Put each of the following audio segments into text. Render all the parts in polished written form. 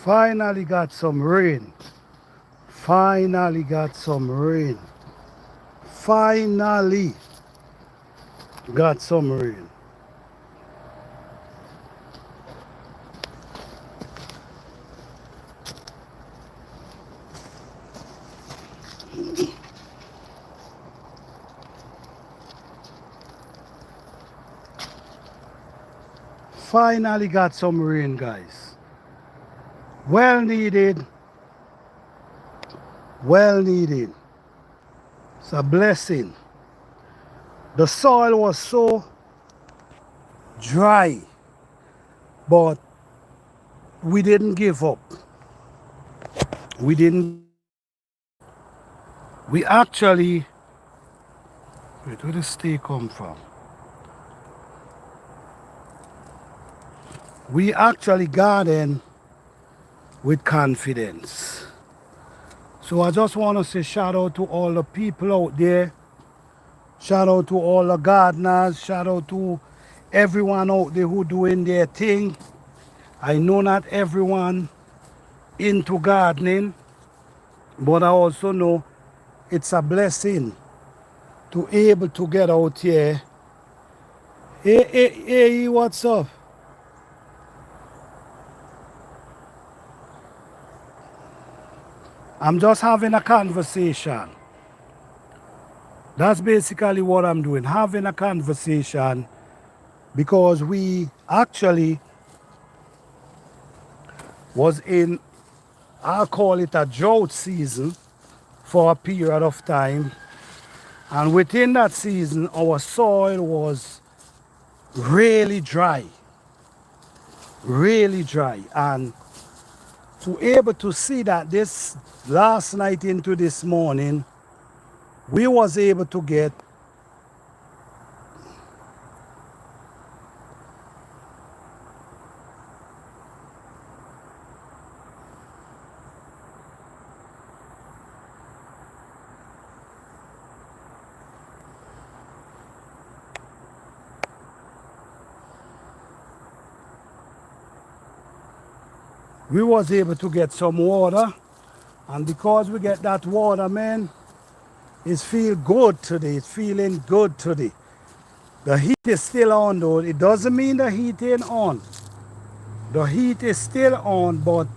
Finally got some rain. Finally got some rain. Finally got some rain. Finally got some rain, guys. Well needed. Well needed. It's a blessing. The soil was so dry, but we didn't give up. We didn't. We actually. Wait, where did the stake come from? We actually garden with confidence. So I just want to say shout out to all the people out there. Shout out to all the gardeners. Shout out to everyone out there who doing their thing. I know not everyone into gardening, but I also know it's a blessing to able to get out here. Hey, what's up? I'm just having a conversation. That's basically what I'm doing, having a conversation, because we actually was in, I'll call it a drought season for a period of time. And within that season, our soil was really dry, really dry. And to able to see that this last night into this morning, we was able to get some water, and because we get that water, man, it's feel good today. It's feeling good today. The heat is still on though. It doesn't mean the heat ain't on. The heat is still on, but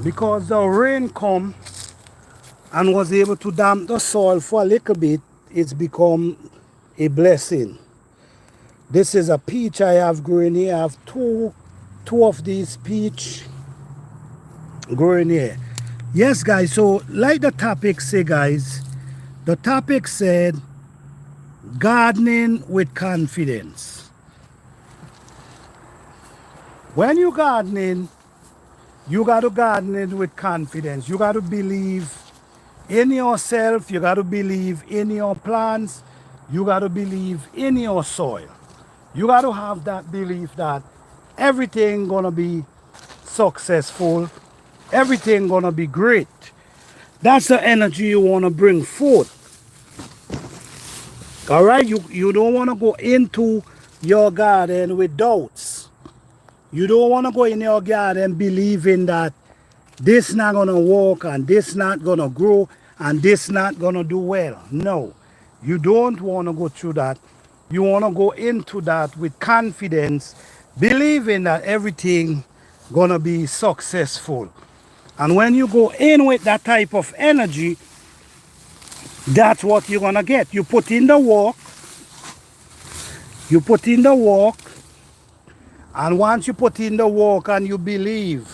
because the rain come and was able to damp the soil for a little bit, it's become a blessing. This is a peach I have growing here. I have two of these peach growing here. Yes, guys, so like the topic say, guys, the topic said Gardening with confidence. When you gardening, you got to garden it with confidence. You got to believe in yourself. You got to believe in your plants. You got to believe in your soil. You got to have that belief that everything gonna be successful. Everything gonna be great. That's the energy you wanna bring forth. All right, you don't wanna go into your garden with doubts. You don't wanna go in your garden believing that this not gonna work and this not gonna grow and this not gonna do well. No, you don't wanna go through that. You wanna go into that with confidence, believing that everything gonna be successful. And when you go in with that type of energy, that's what you're gonna get. You put in the work, you put in the work, and once you put in the work and you believe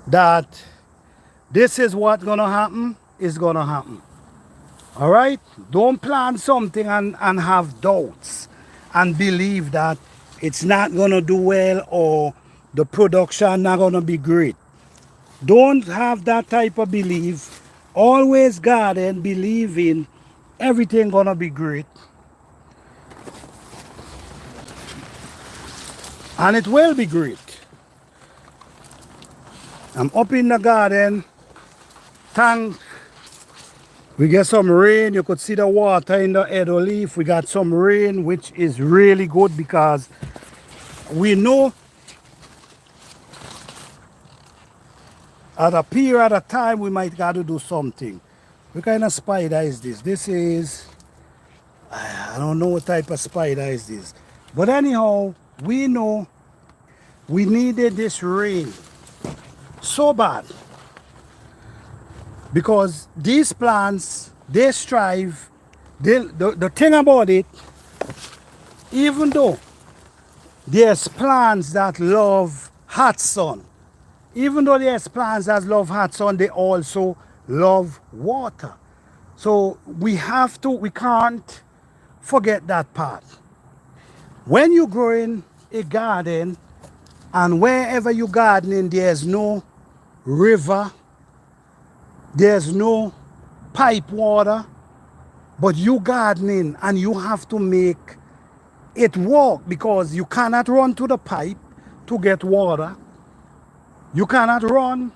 that this is what's gonna happen, it's gonna happen. All right? Don't plan something and have doubts and believe that it's not gonna do well or the production not gonna be great. Don't have that type of belief. Always garden believing everything gonna be great. And it will be great. I'm up in the garden. Thank we get some rain. You could see the water in the edible leaf. We got some rain, which is really good because we know at a period of time we might got to do something. What kind of spider is this? This is, I don't know what type of spider is this. But anyhow, we know we needed this rain so bad. Because these plants, they strive. The thing about it, even though there's plants that love hot sun, even though there's plants that love hot sun, they also love water. So we can't forget that part. When you grow in a garden and wherever you gardening, there's no river, there's no pipe water, but you gardening and you have to make it work because you cannot run to the pipe to get water. You cannot run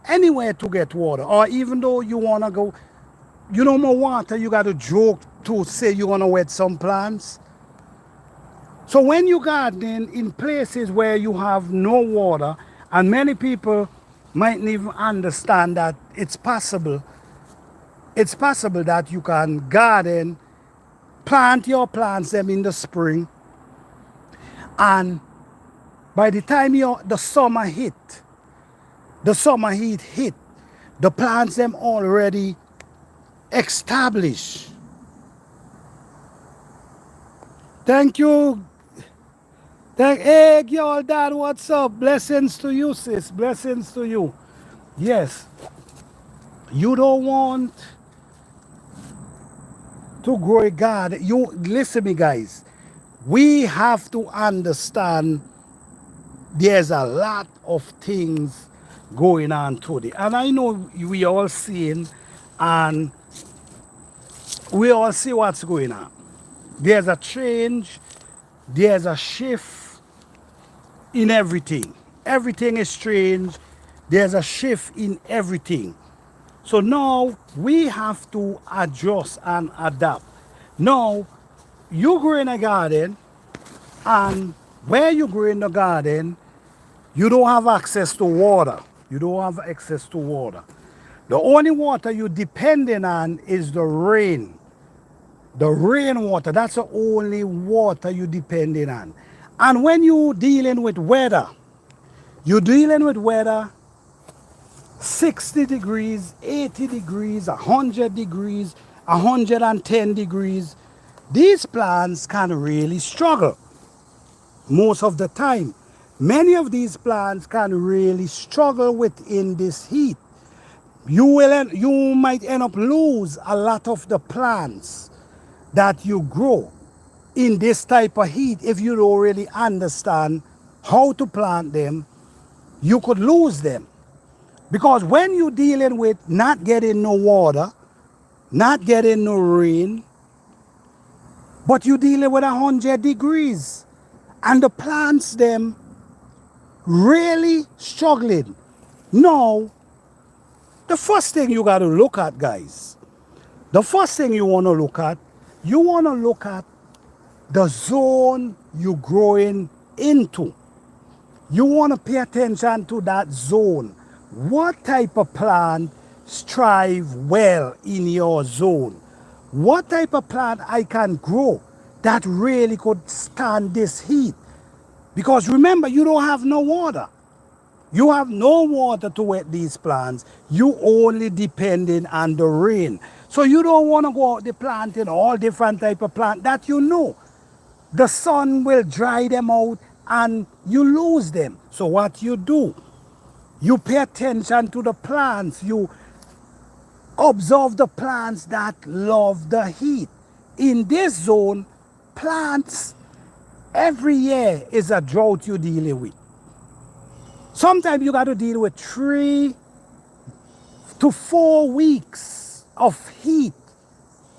anywhere to get water. Or even though you want to go, you know more water, you got to joke to say you want to wet some plants. So when you gardening in places where you have no water, and many people might even understand that it's possible that you can garden, plant your plants them in the spring, and by the time the summer heat hit, the plants them already established. Thank you. Hey, y'all, Dad, what's up? Blessings to you, sis. Blessings to you. Yes. You don't want to grow a garden. You listen me, guys. We have to understand there's a lot of things going on today. And I know we all seeing and we all see what's going on. There's a change, there's a shift in everything. Everything is strange. There's a shift in everything. So now we have to adjust and adapt. Now, you grow in a garden, and where you grow in the garden, you don't have access to water. You don't have access to water. The only water you're depending on is the rain. The rainwater, that's the only water you're depending on. And when you're dealing with weather, 60 degrees, 80 degrees, 100 degrees, 110 degrees. These plants can really struggle most of the time. Many of these plants can really struggle within this heat. You might end up lose a lot of the plants that you grow in this type of heat, if you don't really understand how to plant them, you could lose them. Because when you're dealing with not getting no water, not getting no rain, but you're dealing with 100 degrees, and the plants them really struggling. Now, the first thing you got to look at, guys, the first thing you want to look at, you want to look at the zone you're growing into. You want to pay attention to that zone. What type of plant strive well in your zone? What type of plant I can grow that really could stand this heat? Because remember, you don't have no water. You have no water to wet these plants. You only depending on the rain. So you don't want to go out there planting all different type of plant that you know the sun will dry them out and you lose them. So what you do, you pay attention to the plants. You observe the plants that love the heat. In this zone, plants, every year is a drought you're dealing with. Sometimes you got to deal with 3 to 4 weeks of heat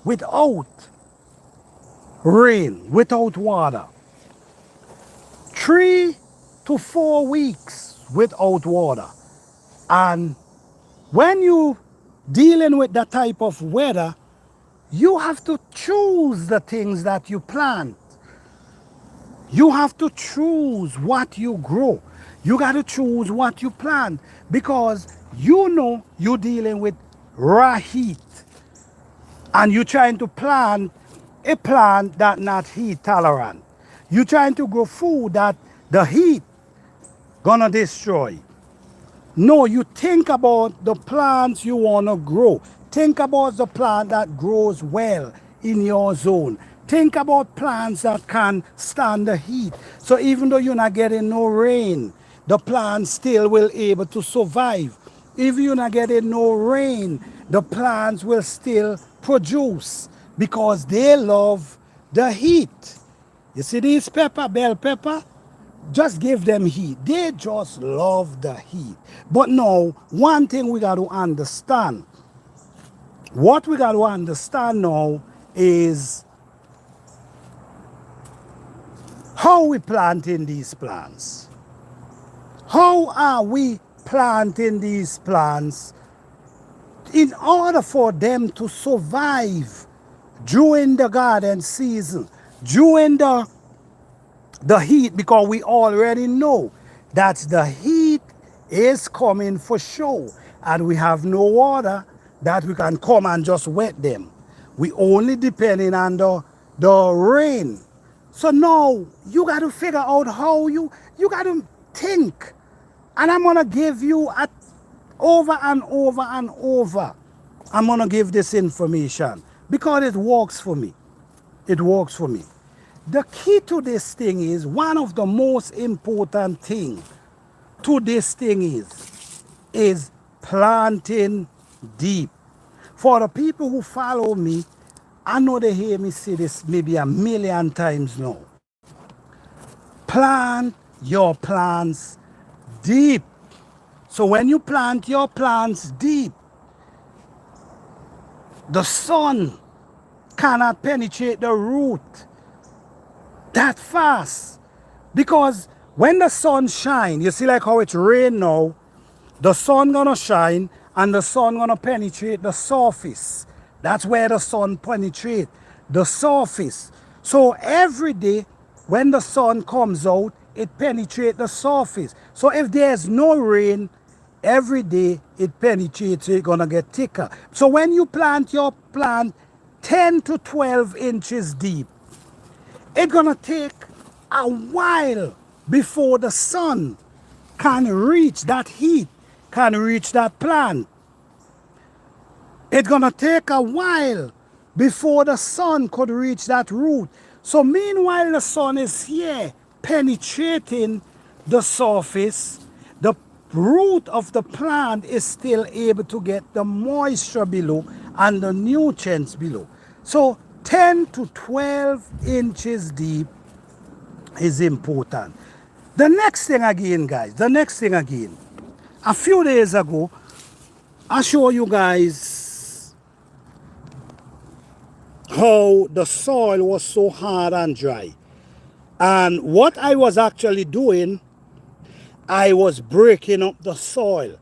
without rain, without water. 3 to 4 weeks without water. And when you dealing with that type of weather, you have to choose the things that you plant. You have to choose what you grow. You got to choose what you plant, because you know you're dealing with raw heat and you're trying to plant a plant that not heat tolerant. You're trying to grow food that the heat gonna destroy. No, you think about the plants you want to grow. Think about the plant that grows well in your zone. Think about plants that can stand the heat. So even though you're not getting no rain, the plant still will able to survive. If you're not getting no rain, the plants will still produce because they love the heat. You see these pepper, bell pepper? Just give them heat. They just love the heat. But now, one thing we got to understand. What we got to understand now is how we planting these plants. How are we planting these plants in order for them to survive during the garden season, during the heat, because we already know that the heat is coming for sure and we have no water that we can come and just wet them. We only depending on the rain. So now you got to figure out how you got to think. And I'm going to give you over and over and over. I'm going to give this information because it works for me. It works for me. The key to this thing is, one of the most important thing to this thing is planting deep. For the people who follow me, I know they hear me say this maybe a million times now. Plant your plants deep. So when you plant your plants deep, the sun cannot penetrate the root that fast. Because when the sun shines, you see like how it's rain now, the sun gonna shine and the sun gonna penetrate the surface. That's where the sun penetrates, the surface. So every day when the sun comes out, it penetrates the surface. So if there's no rain, every day it penetrates, so it's gonna get thicker. So when you plant your plant 10 to 12 inches deep, it's gonna take a while before the sun can reach that heat, can reach that plant. It's gonna take a while before the sun could reach that root. So meanwhile the sun is here penetrating the surface, the root of the plant is still able to get the moisture below and the nutrients below. So 10 to 12 inches deep is important. The next thing again, guys, a few days ago, I showed you guys how the soil was so hard and dry. And what I was actually doing, I was breaking up the soil.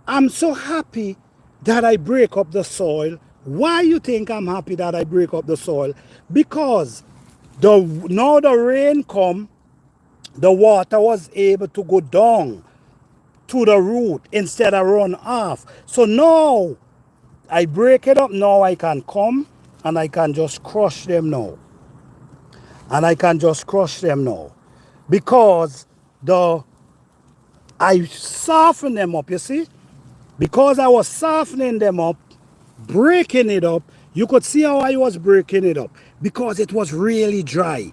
I'm so happy that I break up the soil. Why you think I'm happy that I break up the soil? Because now the rain come, the water was able to go down to the root instead of run off. So now I break it up. Now I can come and I can just crush them now. Because I soften them up, you see? Because I was softening them up, breaking it up, you could see how I was breaking it up. Because it was really dry.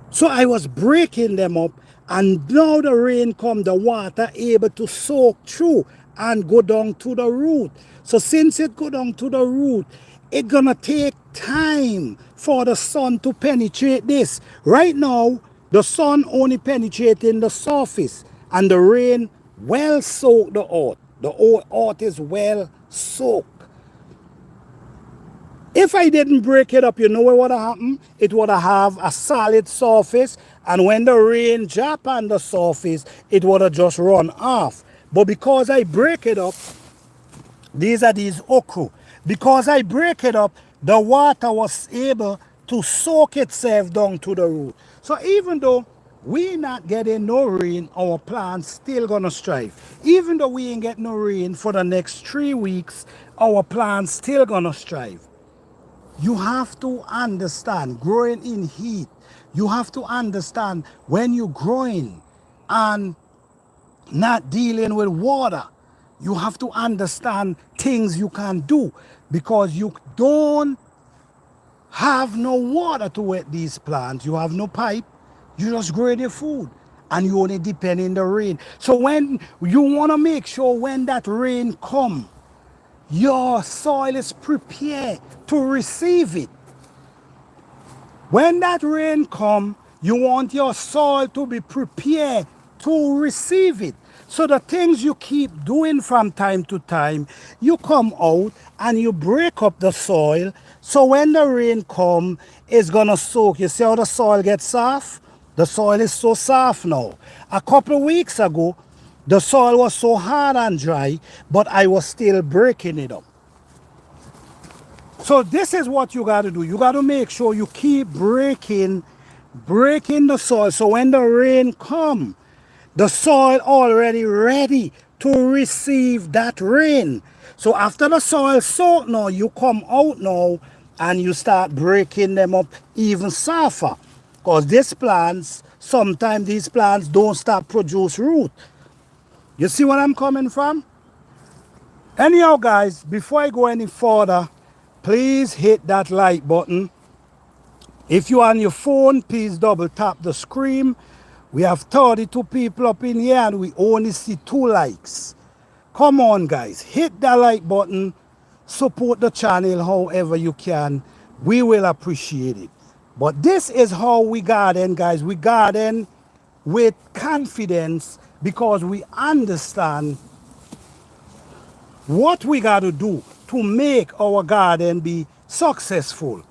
So I was breaking them up, and now the rain come, the water able to soak through and go down to the root. So since it go down to the root, it's gonna take time for the sun to penetrate this. Right now, the sun only penetrating the surface, and the rain well soak the earth. The earth is well soaked. If I didn't break it up, you know what would have happened? It would have a solid surface, and when the rain drop on the surface, it would have just run off. But because I break it up, these are these okra. Because I break it up, the water was able to soak itself down to the root. So even though we not getting no rain, our plants still gonna strive. Even though we ain't get no rain for the next 3 weeks, our plants still gonna strive. You have to understand growing in heat. You have to understand when you're growing and not dealing with water. You have to understand things you can do because you don't have no water to wet these plants. You have no pipe. You just grow your food and you only depend on the rain. So when you want to make sure when that rain comes, your soil is prepared to receive it. When that rain comes, you want your soil to be prepared to receive it. So the things you keep doing from time to time, you come out and you break up the soil. So when the rain comes, it's going to soak. You see how the soil gets soft? The soil is so soft now. A couple of weeks ago, the soil was so hard and dry, but I was still breaking it up. So this is what you got to do. You got to make sure you keep breaking the soil. So when the rain come, the soil already ready to receive that rain. So after the soil soak now, you come out now and you start breaking them up even softer. Because these plants, sometimes these plants don't start produce root. You see what I'm coming from? Anyhow, guys, before I go any further, please hit that like button. If you're on your phone, please double tap the screen. We have 32 people up in here and we only see 2 likes. Come on, guys, hit that like button. Support the channel however you can. We will appreciate it. But this is how we garden, guys. We garden with confidence because we understand what we got to do to make our garden be successful.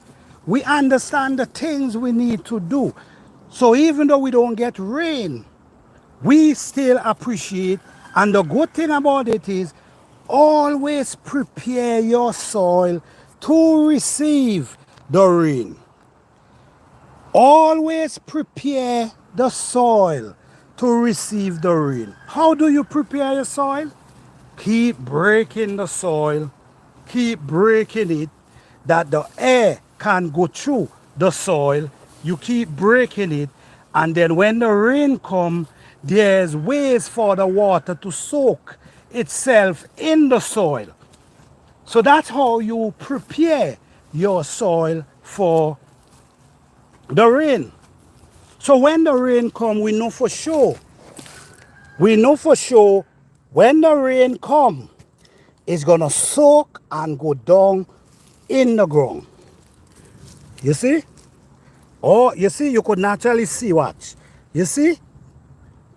We understand the things we need to do. So even though we don't get rain, we still appreciate. And the good thing about it is always prepare your soil to receive the rain. Always prepare the soil to receive the rain. How do you prepare your soil? Keep breaking the soil. Keep breaking it that the air can go through the soil. You keep breaking it, and then when the rain comes, there's ways for the water to soak itself in the soil. So that's how you prepare your soil for the rain. So when the rain comes, we know for sure when the rain comes, is going to soak and go down in the ground. You see? Oh, you see, you could naturally see what? You see?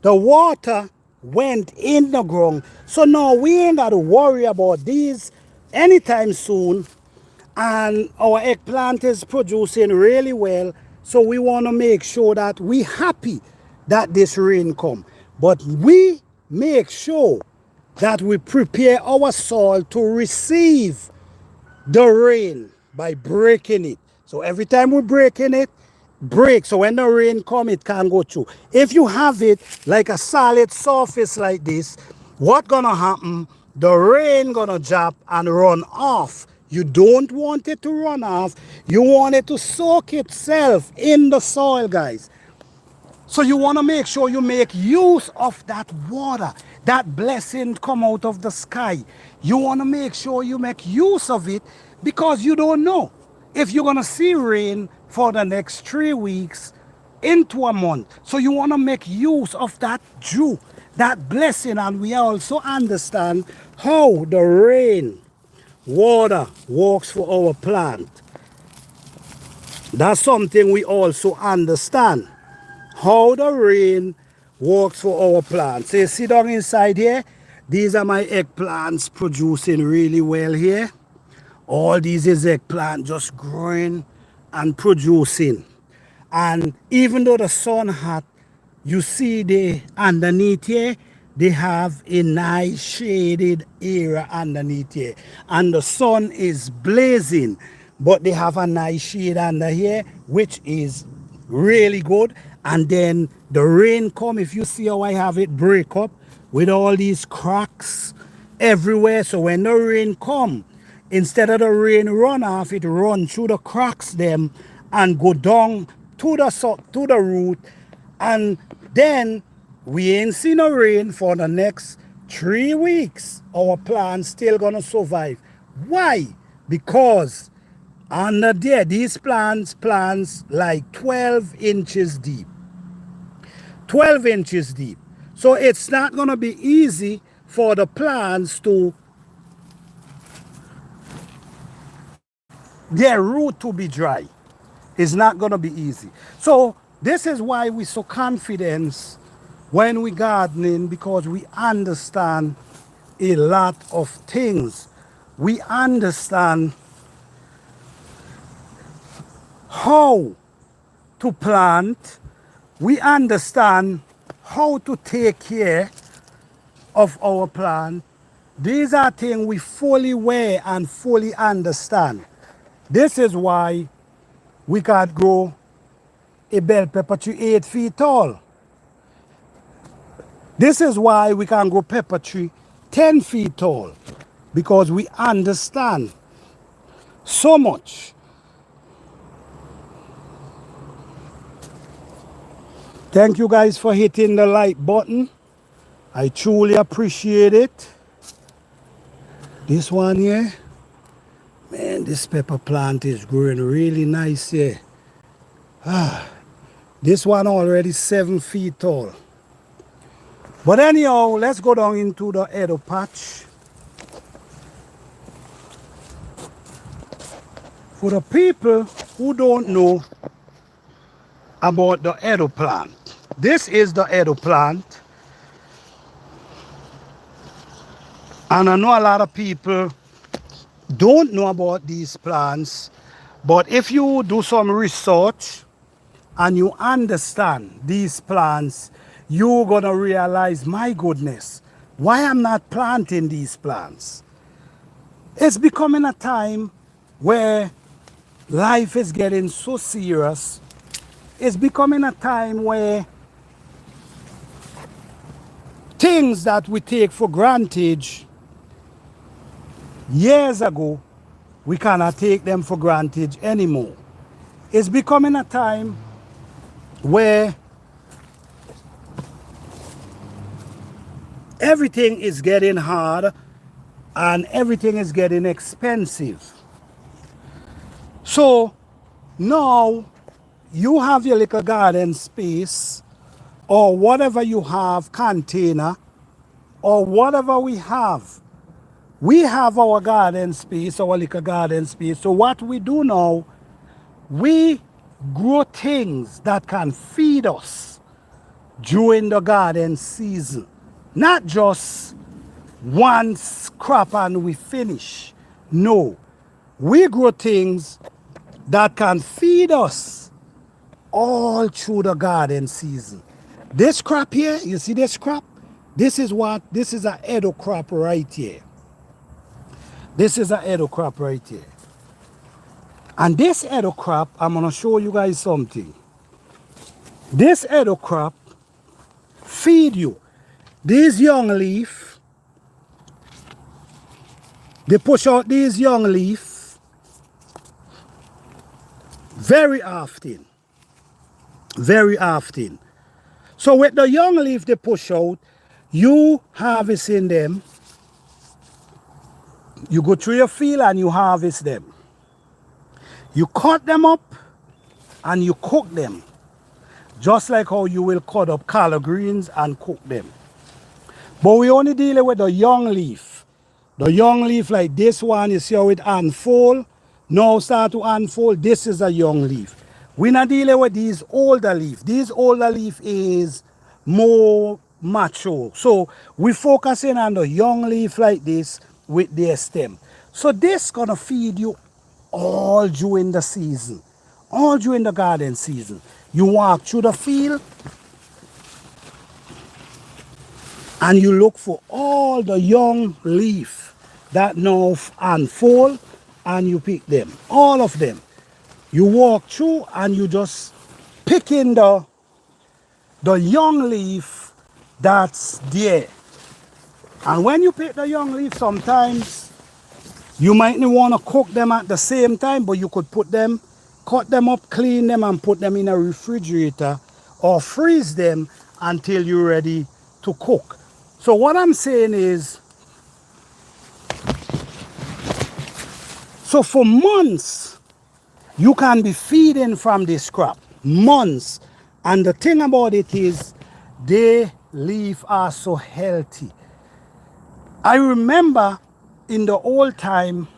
The water went in the ground. So now we ain't got to worry about these anytime soon. And our eggplant is producing really well. So we want to make sure that we happy that this rain come. But we make sure that we prepare our soil to receive the rain by breaking it. So every time we breaking it, break. So when the rain come, it can go through. If you have it like a solid surface like this, what gonna happen? The rain gonna drop and run off. You don't want it to run off. You want it to soak itself in the soil, guys. So you want to make sure you make use of that water, that blessing come out of the sky. You want to make sure you make use of it because you don't know if you're going to see rain for the next 3 weeks into a month. So you want to make use of that dew, that blessing. And we also understand how the rain, water works for our plant. That's something we also understand. How the rain works for our plants. So you see down inside here, these are my eggplants producing really well here. All these is eggplant just growing and producing. And even though the sun hot, you see the underneath here, they have a nice shaded area underneath here. And the sun is blazing, but they have a nice shade under here, which is really good. And then the rain come, if you see how I have it break up with all these cracks everywhere. So when the rain come, instead of the rain run off, it run through the cracks them and go down to the root. And then we ain't seen no rain for the next 3 weeks. Our plant's still gonna survive. Why? Because under there, these plants like 12 inches deep. 12 inches deep. So it's not gonna be easy for the plants to their root to be dry. It's not gonna be easy. So this is why we're so confident when we gardening, because we understand a lot of things. We understand how to plant. We understand how to take care of our plant. These are things we fully wear and fully understand. This is why we can grow a bell pepper tree 8 feet tall. This is why we can grow pepper tree 10 feet tall, because we understand so much. Thank you guys for hitting the like button. I truly appreciate it. This one here, man, this pepper plant is growing really nice here. This one already 7 feet tall. But anyhow, let's go down into the Edo patch. For the people who don't know about the Edo plant, this is the Edo plant. And I know a lot of people don't know about these plants, but if you do some research and you understand these plants, you're gonna realize, my goodness, why I'm not planting these plants. It's becoming a time where life is getting so serious. It's becoming a time where things that we take for granted years ago, we cannot take them for granted anymore. It's becoming a time where everything is getting hard and everything is getting expensive. So now you have your little garden space or whatever you have, container or whatever we have. We have our garden space, our little garden space. So what we do now, we grow things that can feed us during the garden season. Not just one crop and we finish. No, we grow things that can feed us all through the garden season. This crop here, you see this crop? This is a Edo crop right here. This is a Edo crop right here. And this Edo crop, I'm gonna show you guys something. This Edo crop feed you. These young leaf, they push out these young leaf very often. Very often. So with the young leaf they push out, you harvesting them. You go through your field and you harvest them. You cut them up and you cook them. Just like how you will cut up collard greens and cook them. But we only dealing with the young leaf. The young leaf like this one, you see how it unfold. Now start to unfold. This is a young leaf. We're not dealing with these older leaf. These older leaf is more mature. So we focusing on the young leaf like this with their stem. So this gonna feed you all during the season. All during the garden season. You walk through the field and you look for all the young leaf that now unfold and you pick them. All of them. You walk through and you just pick in the young leaf that's there. And when you pick the young leaf, sometimes you might not want to cook them at the same time, but you could put them, cut them up, clean them, and put them in a refrigerator or freeze them until you're ready to cook. So what I'm saying is, so for months, you can be feeding from this crop. Months. And the thing about it is, they leaf are so healthy. I remember in the old time,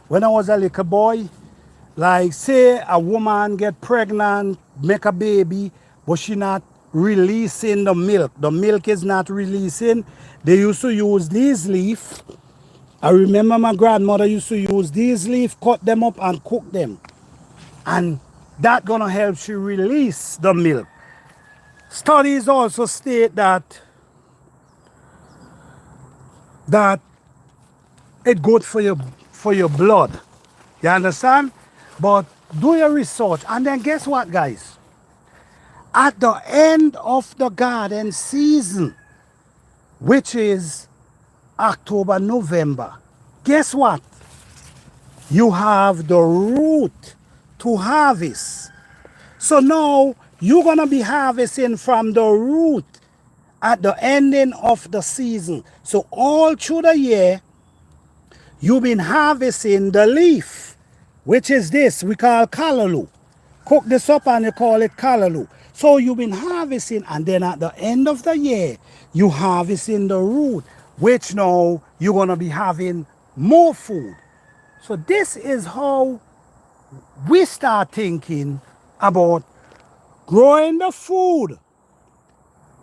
when I was a little boy, like say a woman get pregnant, make a baby, but she not releasing the milk. The milk is not releasing. They used to use these leaf. I remember my grandmother used to use these leaf, cut them up and cook them. And that gonna help she release the milk. Studies also state that it's good for your blood. You understand? But do your research. And then guess what, guys? At the end of the garden season, which is October, November, guess what? You have the root to harvest. So now you're gonna be harvesting from the root at the ending of the season. So all through the year, you've been harvesting the leaf, which is this, we call callaloo. Cook this up and you call it callaloo. So you've been harvesting, and then at the end of the year, you harvesting the root, which now you're gonna be having more food. So this is how we start thinking about growing the food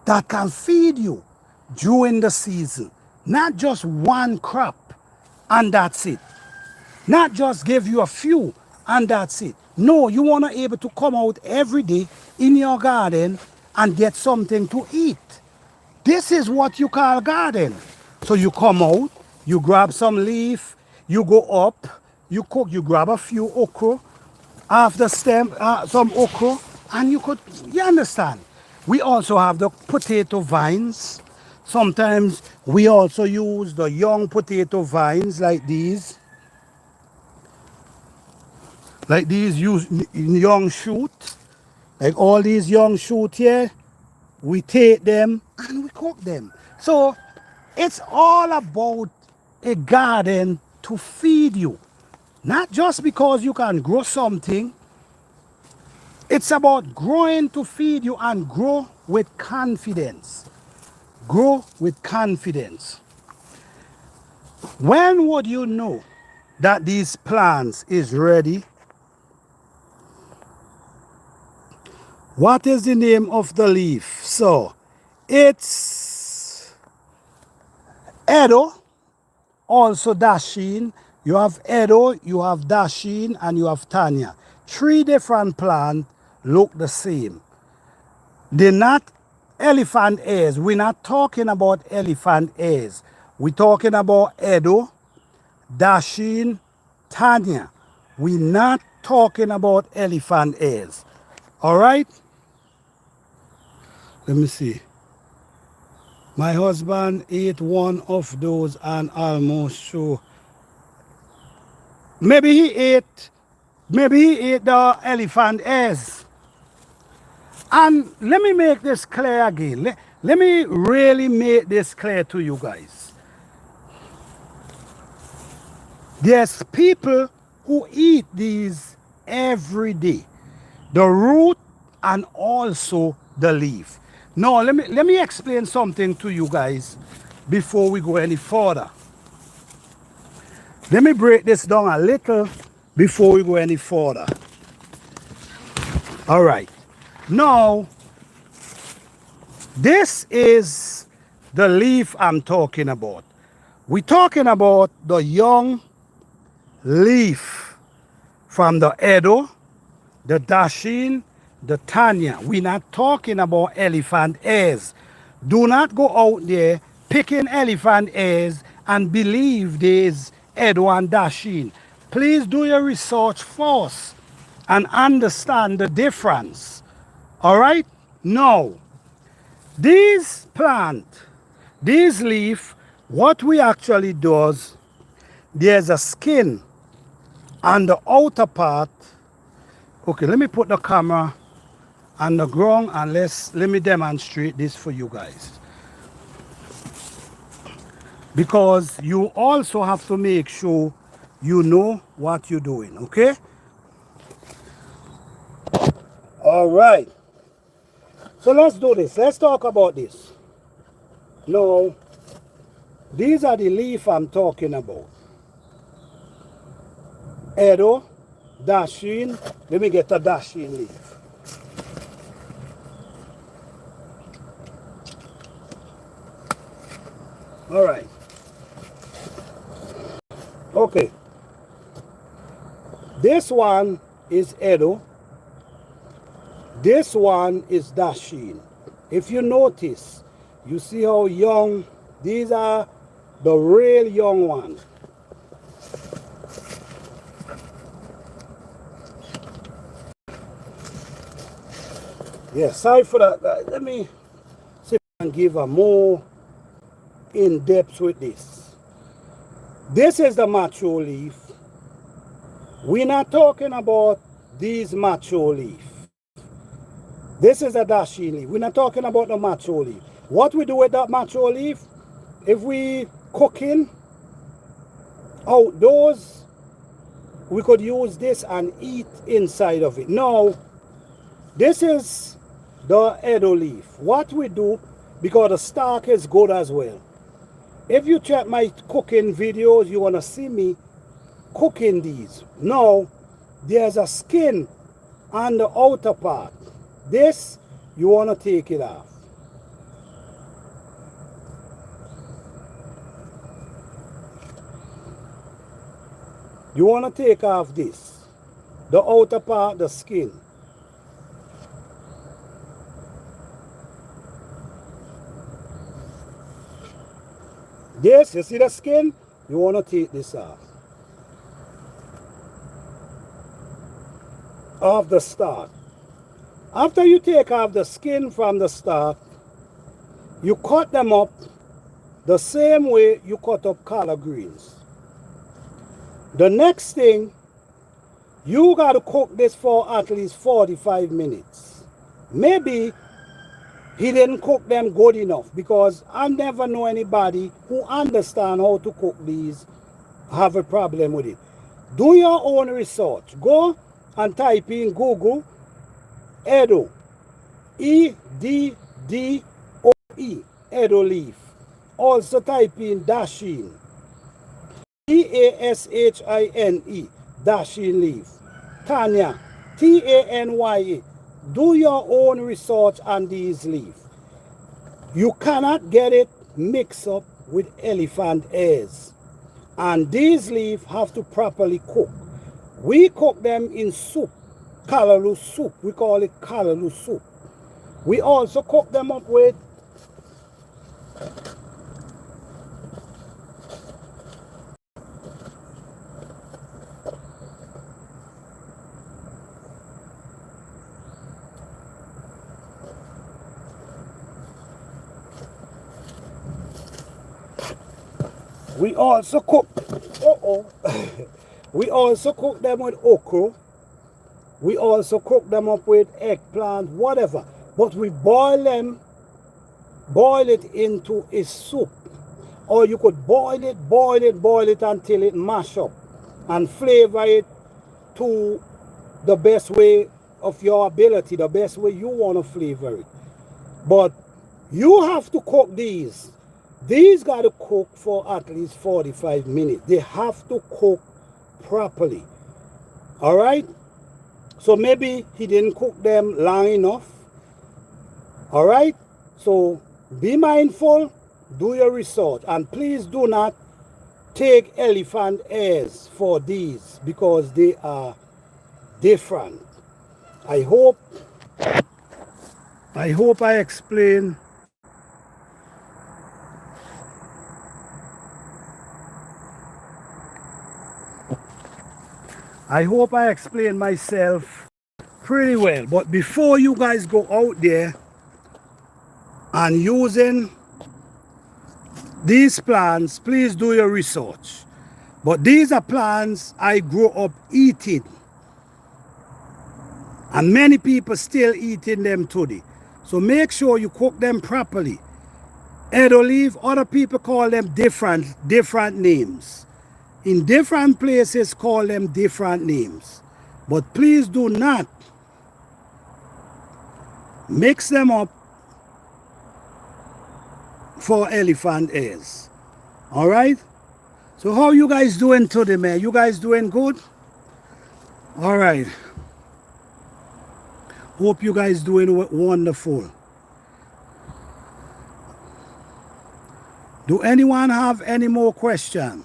that can feed you during the season. Not just one crop and that's it. Not just give you a few and that's it. No, you want to be able to come out every day in your garden and get something to eat. This is what you call garden. So you come out, you grab some leaf, you go up, you cook, you grab a few okra, half the stem, some okra, and you understand. We also have the potato vines. Sometimes we also use the young potato vines like these. Like these young shoot. Like all these young shoot here, we take them and we cook them. So it's all about a garden to feed you. Not just because you can grow something. It's about growing to feed you and grow with confidence. Grow with confidence. When would you know that these plants is ready? What is the name of the leaf? So it's Edo, also Dashin. You have Edo, you have Dashin, and you have Tanya. Three different plants look the same. They're not elephant ears. We're not talking about elephant ears. We're talking about Edo, Dashin, Tanya. We're not talking about elephant ears. All right? Let me see. My husband ate one of those and almost so. Maybe he ate the elephant ears. And let me make this clear again. Let me really make this clear to you guys. There's people who eat these every day. The root and also the leaf. Now let me explain something to you guys before we go any further. Let me break this down a little before we go any further. All right. Now, this is the leaf I'm talking about. We're talking about the young leaf from the Edo, the Dashin, the Tanya. We're not talking about elephant ears. Do not go out there picking elephant ears and believe there's Edo and Dashin. Please do your research first and understand the difference. All right? Now, these plant, these leaf, what we actually does, there's a skin on the outer part. Okay, let me put the camera on the ground and let me demonstrate this for you guys. Because you also have to make sure you know what you're doing, okay? All right. So let's do this. Let's talk about this. Now, these are the leaf I'm talking about. Edo, Dashin. Let me get a Dashin leaf. All right. Okay. This one is Edo. This one is Dashin. If you notice, you see how young, these are the real young ones. Yeah, sorry for that. Let me see if I can give a more in depth with this. This is the macho leaf. We're not talking about these macho leaf. This is a Dashin leaf. We're not talking about the macho leaf. What we do with that macho leaf, if we cooking outdoors, we could use this and eat inside of it. Now, this is the Edo leaf. What we do, because the stalk is good as well. If you check my cooking videos, you're gonna see me cooking these. Now, there's a skin on the outer part. This, you wanna take it off. You wanna take off this, the outer part, the skin. This, you see the skin? You want to take this off. Off the stalk. After you take off the skin from the stalk, you cut them up the same way you cut up collard greens. The next thing, you got to cook this for at least 45 minutes. Maybe he didn't cook them good enough, because I never know anybody who understand how to cook these have a problem with it. Do your own research. Go and type in Google Edo, E-D-D-O-E, Edo leaf. Also type in Dashin. Tashine, dashing leaf. Tanya, Tanye. Do your own research on these leaves. You cannot get it mixed up with elephant ears. And these leaves have to properly cook. We cook them in soup, callaloo soup. We call it callaloo soup. We also cook them up with we also cook we also cook them with okra. We also cook them up with eggplant, whatever. But we boil it into a soup. Or you could boil it until it mash up and flavor it to the best way of your ability, the best way you want to flavor it. But you have to cook these. These got to cook for at least 45 minutes. They have to cook properly. All right? So maybe he didn't cook them long enough. All right? So be mindful, do your research, and please do not take elephant ears for these because they are different. I hope I explain. I hope I explain myself pretty well. But before you guys go out there and using these plants, please do your research. But these are plants I grew up eating. And many people still eating them today. So make sure you cook them properly. Ed olive, other people call them different names. In different places call them different names. But please do not mix them up for elephant ears. All right? So how you guys doing today, man? You guys doing good? All right. Hope you guys doing wonderful. Do anyone have any more questions?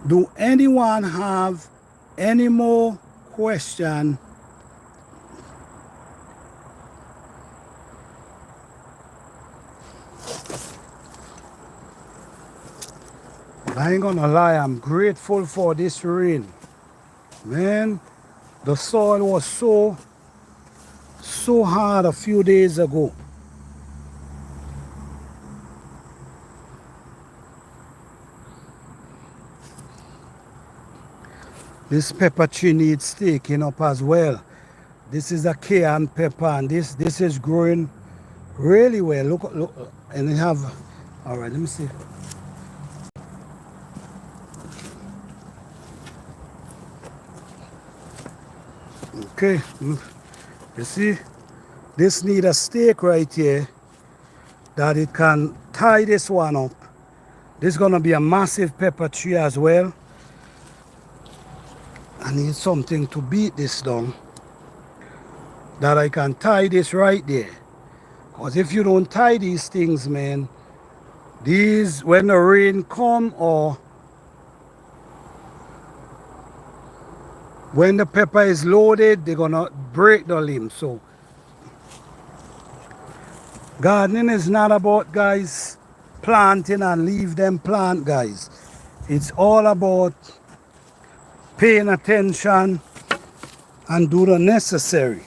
Do anyone have any more question? I ain't gonna lie, I'm grateful for this rain. Man, the soil was so hard a few days ago. This pepper tree needs staking up as well. This is a cayenne pepper, and this is growing really well. Look, and they have. All right, let me see. Okay, you see, this need a stake right here that it can tie this one up. This is gonna be a massive pepper tree as well. I need something to beat this down, that I can tie this right there. Because if you don't tie these things, man, these, when the rain come or when the pepper is loaded, they're gonna break the limb. So gardening is not about, guys, planting and leave them plant, guys. It's all about paying attention and do the necessary.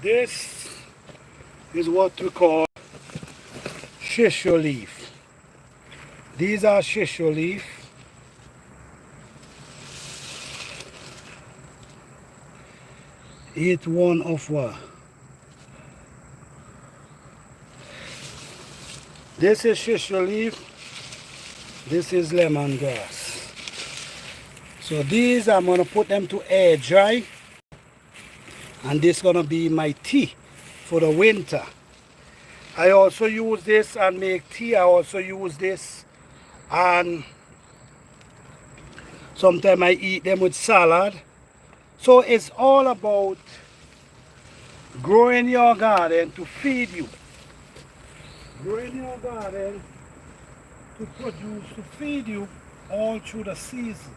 This is what we call shisho leaf. These are shisho leaf. Eat one of what? This is shisho leaf. This is lemongrass. So these I'm gonna put them to air dry, and this is gonna be my tea for the winter. I also use this and make tea. I also use this, and sometimes I eat them with salad. So it's all about growing your garden to feed you. Growing your garden to produce, to feed you all through the season.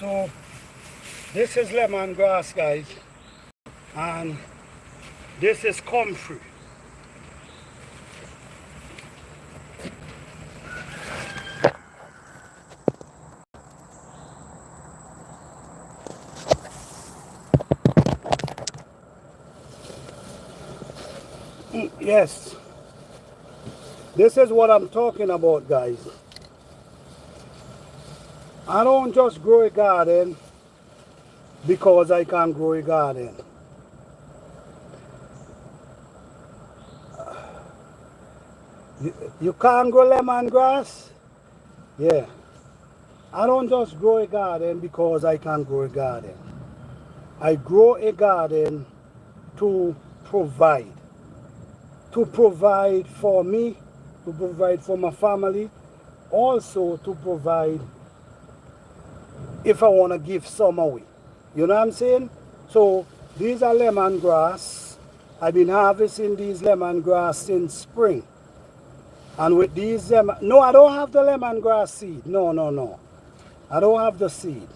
So this is lemongrass, guys, and this is comfrey. Yes, this is what I'm talking about, guys. I don't just grow a garden because I can grow a garden. You can't grow lemongrass? Yeah. I don't just grow a garden because I can grow a garden. I grow a garden to provide. To provide for me, to provide for my family, also to provide if I want to give some away. You know what I'm saying? So these are lemongrass. I've been harvesting these lemongrass since spring. And with these, no, I don't have the lemongrass seed. No. I don't have the seed.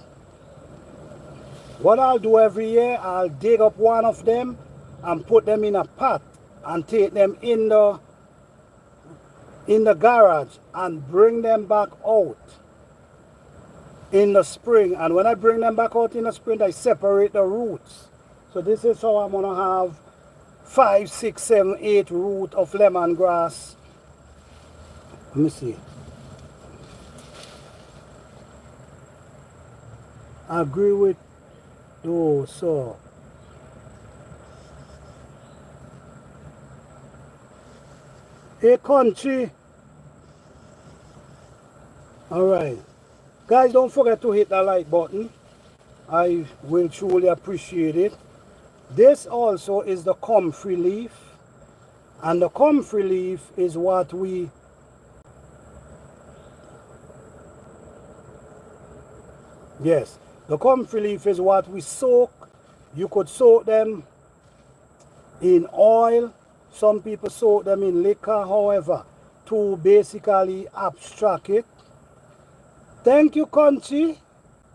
What I'll do every year, I'll dig up one of them and put them in a pot and take them in the garage and bring them back out in the spring. And when I bring them back out in the spring, I separate the roots. So this is how I'm gonna have 5, 6, 7, 8 root of lemongrass. Let me see. I agree with those. So a country. All right, guys, don't forget to hit the like button. I will truly appreciate it. This also is the comfrey leaf, and the comfrey leaf is what we the comfrey leaf is what we soak. You could soak them in oil. Some people soak them in liquor, however, to basically abstract it. Thank you, Conchi.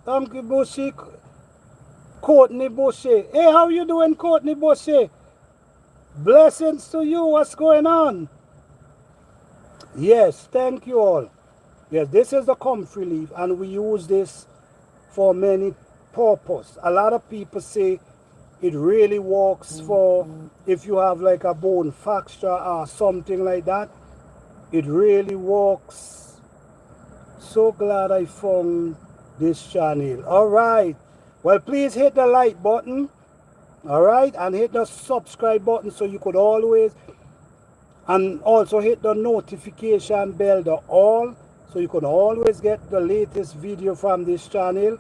Thank you, Bushy. Courtney Bushy. Hey, how you doing, Courtney Bushy? Blessings to you. What's going on? Yes, thank you all. Yes, this is the comfrey leaf, and we use this for many purposes. A lot of people say it really works for if you have like a bone fracture or something like that. It really works. So glad I found this channel. All right, Well, please hit the like button, all right, and hit the subscribe button so you could always, and also hit the notification bell, the all, so you can always get the latest video from this channel.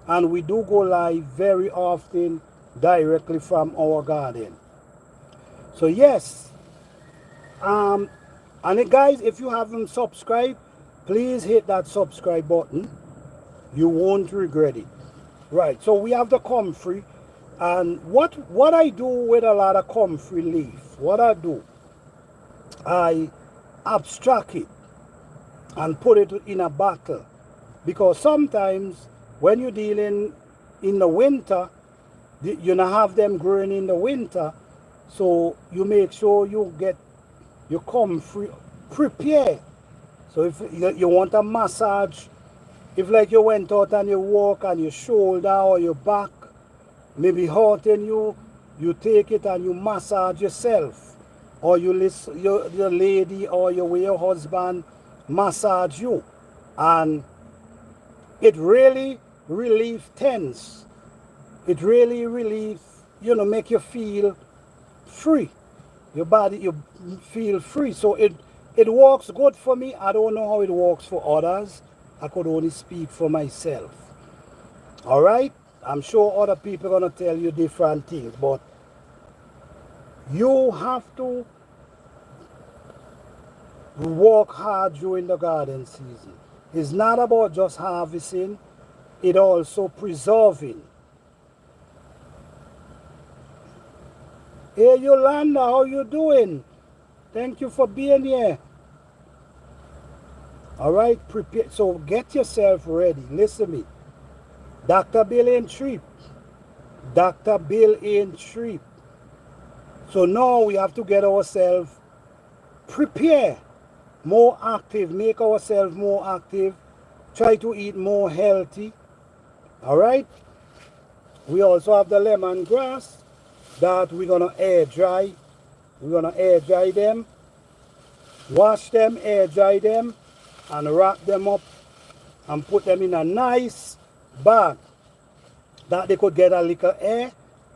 And we do go live very often directly from our garden. So yes, and guys, if you haven't subscribed, please hit that subscribe button. You won't regret it. Right, so we have the comfrey, and what I do with a lot of comfrey leaf, what I do, I abstract it and put it in a bottle, because sometimes when you're dealing in the winter, you not have them growing in the winter, so you make sure you get your comfrey prepared. So if you want a massage, if like you went out and you walk and your shoulder or your back maybe hurting you, you take it and you massage yourself, or you listen your lady or your husband massage you, and it really relieves tense. It really relieves, make you feel free. Your body, you feel free. So it works good for me. I don't know how it works for others. I could only speak for myself. All right? I'm sure other people are going to tell you different things, but you have to work hard during the garden season. It's not about just harvesting, it also preserving. Hey Yolanda, how you doing? Thank you for being here. All right, prepare. So get yourself ready. Listen to me. Dr. Bill in Trip. Dr. Bill in Trip. So now we have to get ourselves prepared, more active, make ourselves more active, try to eat more healthy. All right. We also have the lemongrass that we're gonna air dry. We're gonna air dry them, wash them, air dry them, and wrap them up and put them in a nice bag that they could get a little air,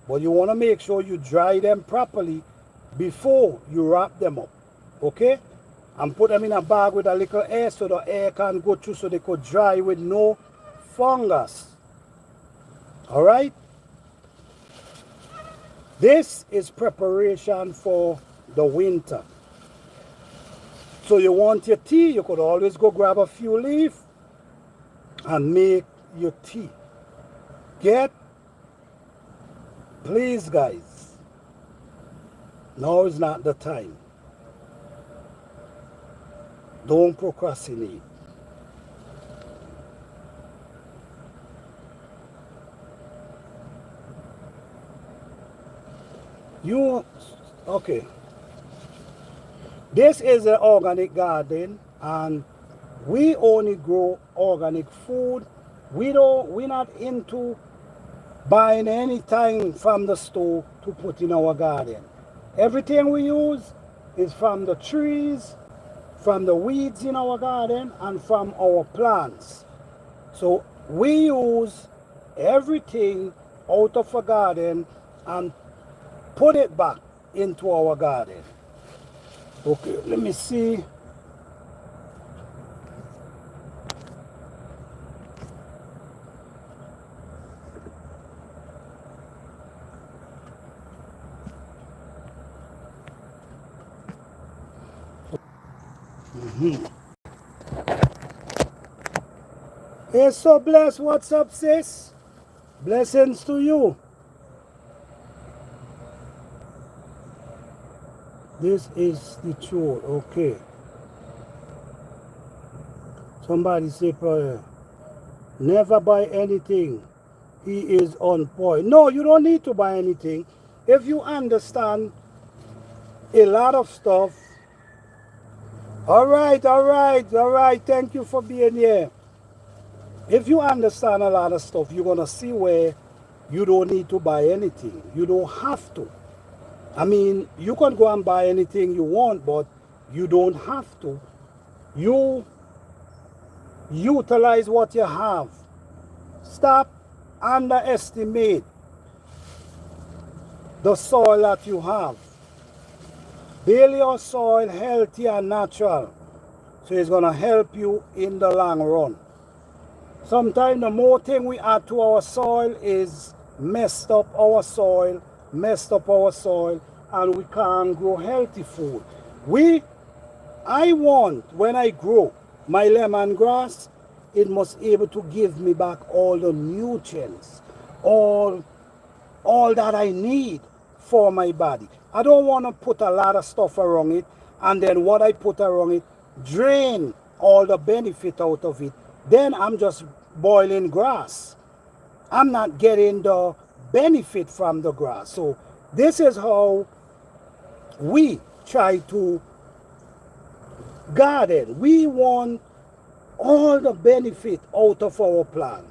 but you want to make sure you dry them properly before you wrap them up, okay? And put them in a bag with a little air so the air can go through, so they could dry with no fungus. All right? This is preparation for the winter. So you want your tea, you could always go grab a few leaves and make your tea. Please guys, now is not the time. Don't procrastinate. Okay. This is an organic garden, and we only grow organic food. We're not into buying anything from the store to put in our garden. Everything we use is from the trees, from the weeds in our garden, and from our plants. So we use everything out of a garden and put it back into our garden. Okay, let me see. Hey, so blessed. What's up, sis? Blessings to you. This is the truth. Okay. Somebody say, never buy anything. He is on point. No, you don't need to buy anything. If you understand a lot of stuff. All right. Thank you for being here. If you understand a lot of stuff, you're going to see where you don't need to buy anything. You don't have to. I mean, you can go and buy anything you want, but you don't have to. You utilize what you have. Stop underestimate the soil that you have. Build your soil healthy and natural, so it's going to help you in the long run. Sometimes the more thing we add to our soil is messed up our soil, and we can't grow healthy food. I want, when I grow my lemongrass, it must be able to give me back all the nutrients, all that I need for my body. I don't want to put a lot of stuff around it, and then what I put around it drain all the benefit out of it. Then I'm just boiling grass. I'm not getting the benefit from the grass. So this is how we try to garden. We want all the benefit out of our plant.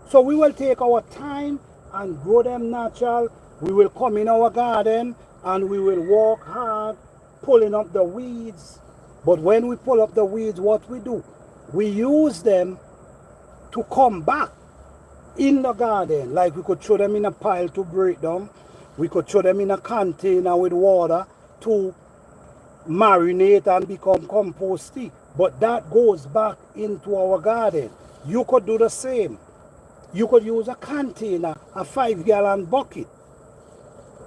So we will take our time and grow them natural. We will come in our garden and we will work hard pulling up the weeds. But when we pull up the weeds, what we do? We use them to come back in the garden. Like we could throw them in a pile to break down. We could throw them in a container with water to marinate and become composty. But that goes back into our garden. You could do the same. You could use a container, a 5-gallon bucket.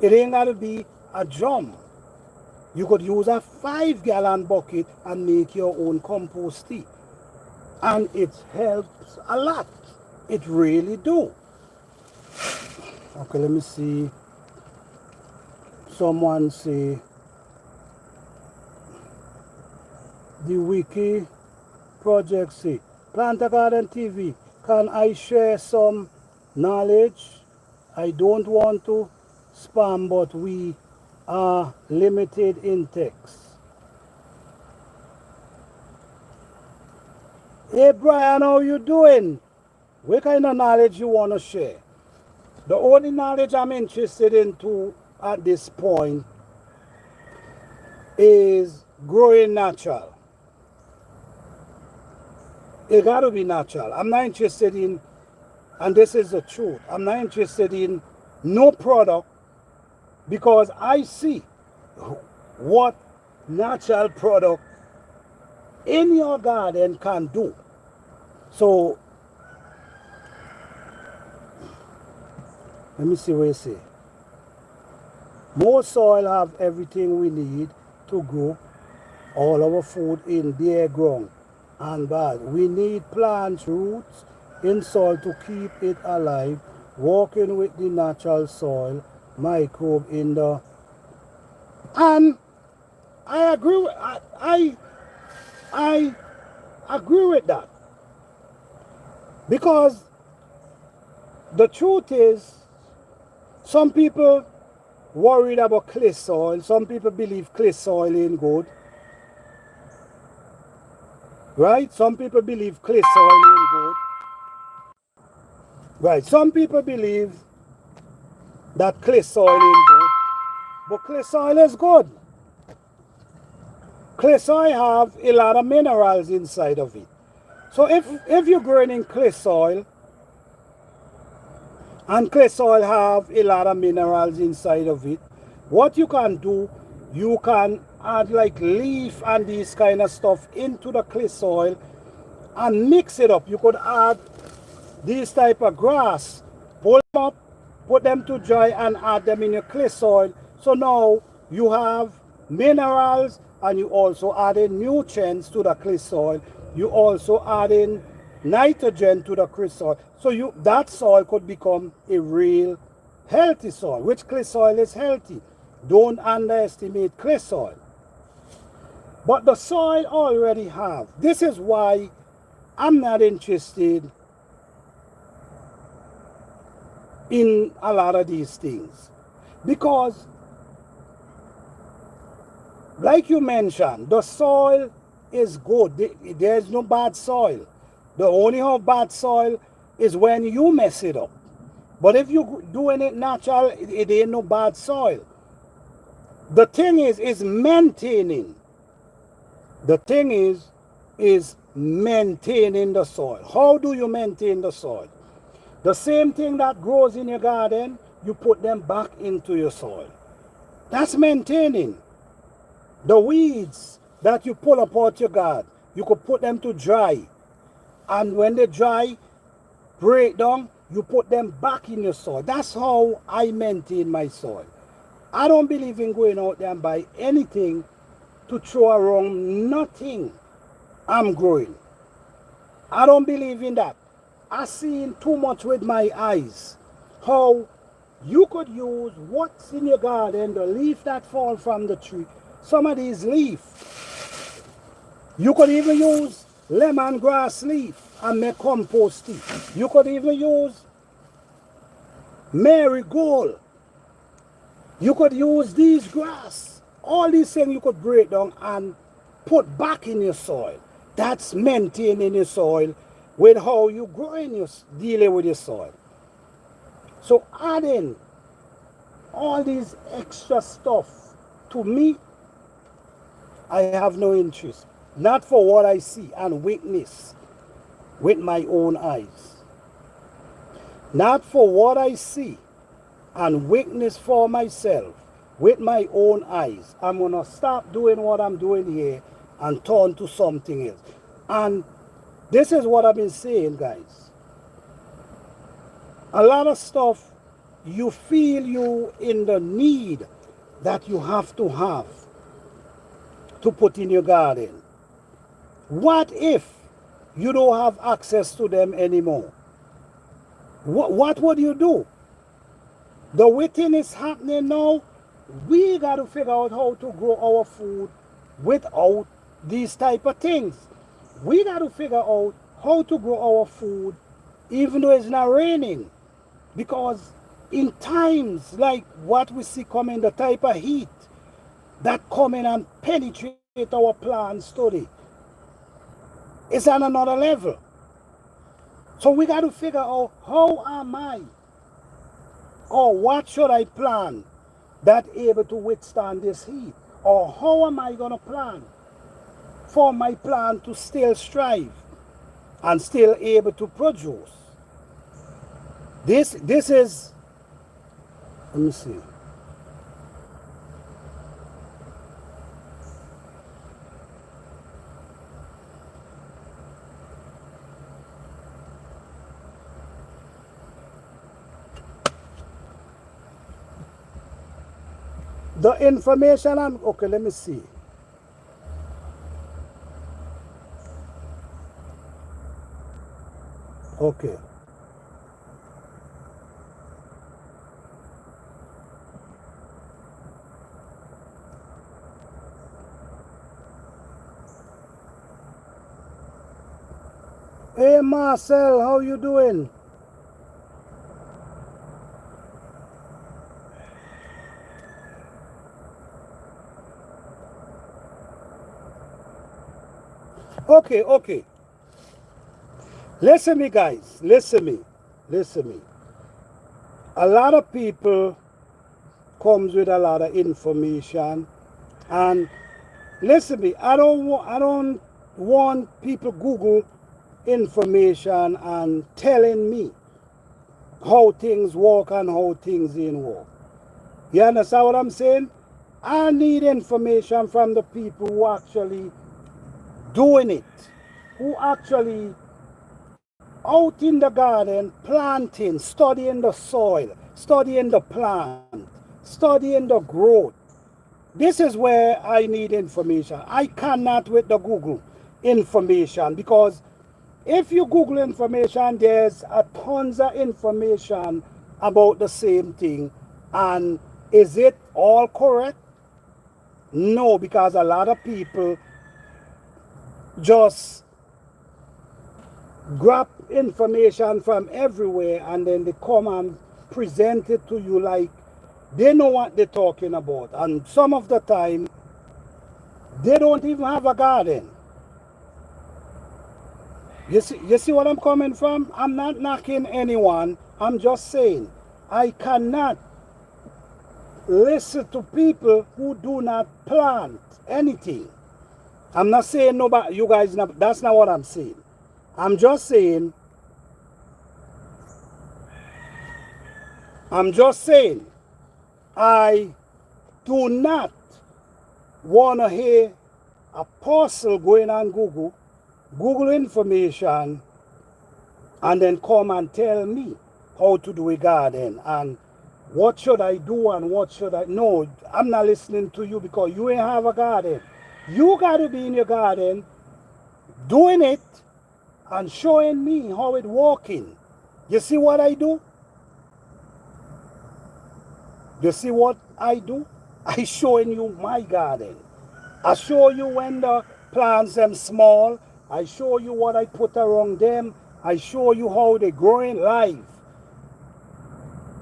It ain't got to be a drum. You could use a 5-gallon bucket and make your own compost tea. And it helps a lot. It really do. Okay, let me see. Someone say, the Wiki Project say, Plant a Garden TV, can I share some knowledge? I don't want to spam, but we are limited in text. Hey Brian, how you doing? What kind of knowledge you want to share? The only knowledge I'm interested in at this point is growing natural. It got to be natural. I'm not interested in, and this is the truth, I'm not interested in no product, because I see what natural product in your garden can do. So, let me see what you say. More soil have everything we need to grow all our food in bare ground and bad. We need plants, roots in soil to keep it alive, working with the natural soil, microbe in the... And I agree with, I agree with that. Because the truth is, some people worried about clay soil. Some people believe clay soil ain't good. Right? Some people believe clay soil ain't good. Right? Some people believe that clay soil ain't good. But clay soil is good. Clay soil have a lot of minerals inside of it. So if you're growing in clay soil, and clay soil have a lot of minerals inside of it, what you can do, you can add like leaf and these kind of stuff into the clay soil and mix it up. You could add these type of grass, pull them up, put them to dry and add them in your clay soil. So now you have minerals and you also add in nutrients to the clay soil. You also add in nitrogen to the clay soil. So that soil could become a real healthy soil, which clay soil is healthy. Don't underestimate clay soil. But the soil already have. This is why I'm not interested in a lot of these things. Because, like you mentioned, the soil is good. There's no bad soil. The only bad soil is when you mess it up. But if you're doing it natural, it ain't no bad soil. The thing is maintaining. The thing is maintaining the soil. How do you maintain the soil? The same thing that grows in your garden, you put them back into your soil. That's maintaining. The weeds that you pull up out your garden, you could put them to dry. And when they dry, break down, you put them back in your soil. That's how I maintain my soil. I don't believe in going out there and buy anything to throw around. Nothing I'm growing. I don't believe in that. I seen too much with my eyes how you could use what's in your garden, the leaf that fall from the tree. Some of these leaves, you could even use lemongrass leaf and make compost tea. You could even use marigold. You could use these grass. All these things you could break down and put back in your soil. That's maintaining your soil with how you growing your dealing with your soil. So adding all these extra stuff, to me, I have no interest. Not for what I see and witness with my own eyes. Not for what I see and witness for myself with my own eyes. I'm going to stop doing what I'm doing here and turn to something else. And this is what I've been saying, guys. A lot of stuff you feel you in the need that you have to put in your garden. What if you don't have access to them anymore? What would you do? The way thing is happening now, we got to figure out how to grow our food without these type of things. We got to figure out how to grow our food even though it's not raining. Because in times like what we see coming, the type of heat that come in and penetrate our plants today, it's on another level. So we got to figure out how am I, or what should I plant that able to withstand this heat? Or how am I going to plant for my plant to still strive and still able to produce? This is, let me see. The information I'm, okay, let me see. Okay. Hey Marcel, how you doing? Okay. Listen me, guys. Listen me. A lot of people comes with a lot of information, and listen me. I don't want people Google information and telling me how things work and how things ain't work. You understand what I'm saying? I need information from the people who actually doing it, who actually out in the garden planting, studying the soil, studying the plant, studying the growth. This is where I need information. I cannot with the Google information, because if you Google information, there's a tons of information about the same thing. And is it all correct? No, because a lot of people just grab information from everywhere and then they come and present it to you like they know what they're talking about. And some of the time, they don't even have a garden. You see what I'm coming from? I'm not knocking anyone. I'm just saying I cannot listen to people who do not plant anything. I'm not saying nobody, you guys, that's not what I'm saying. I'm just saying I'm just saying, I do not want to hear apostle going on Google information, and then come and tell me how to do a garden and what should I do and what should I. No, I'm not listening to you because you ain't have a garden. You got to be in your garden doing it and showing me how it working. You see what I do? You see what I do? I showing you my garden. I show you when the plants them small. I show you what I put around them. I show you how they growing live.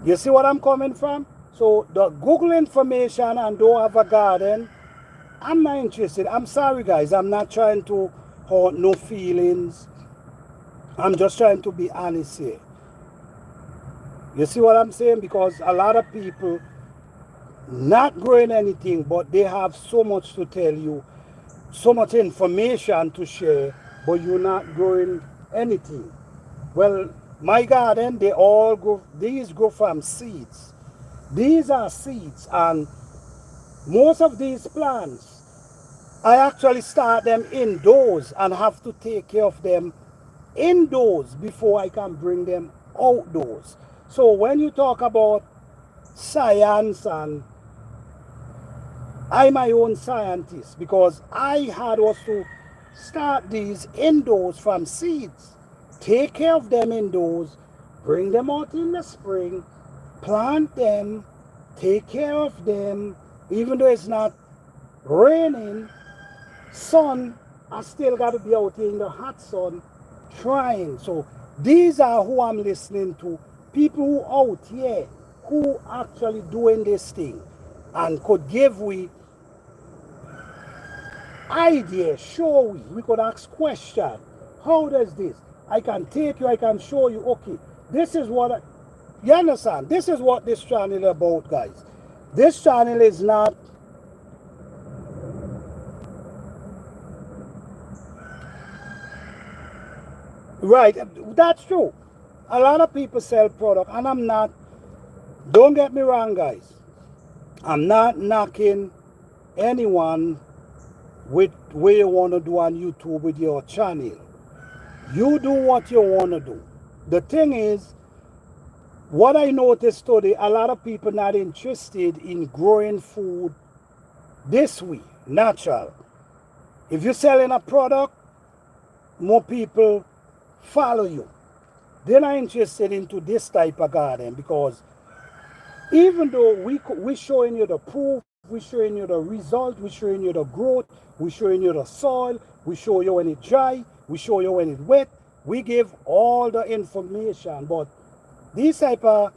You see what I'm coming from? So the Google information and don't have a garden, I'm not interested. I'm sorry guys, I'm not trying to hurt no feelings. I'm just trying to be honest here. You see what I'm saying? Because a lot of people not growing anything, but they have so much to tell you, so much information to share, but you're not growing anything. Well, my garden, they all grow, these grow from seeds. These are seeds, and most of these plants, I actually start them indoors and have to take care of them indoors before I can bring them outdoors. So when you talk about science, and I'm my own scientist because I had was to start these indoors from seeds, take care of them indoors, bring them out in the spring, plant them, take care of them, even though it's not raining, sun, I still got to be out here in the hot sun trying. So these are who I'm listening to, people who out here who actually doing this thing and could give we ideas, show we could ask questions. How does this? I can take you, I can show you, okay, this is what, you understand? This is what this channel is about, guys. This channel is not right. That's true. A lot of people sell product, and I'm not, don't get me wrong, guys. I'm not knocking anyone with what you want to do on YouTube with your channel. You do what you want to do. The thing is, what I noticed today, a lot of people not interested in growing food this way, natural. If you're selling a product, more people follow you. They're not interested into this type of garden because even though we're showing you the proof, we're showing you the result, we're showing you the growth, we're showing you the soil, we show you when it's dry, we show you when it's wet, we give all the information. But these type of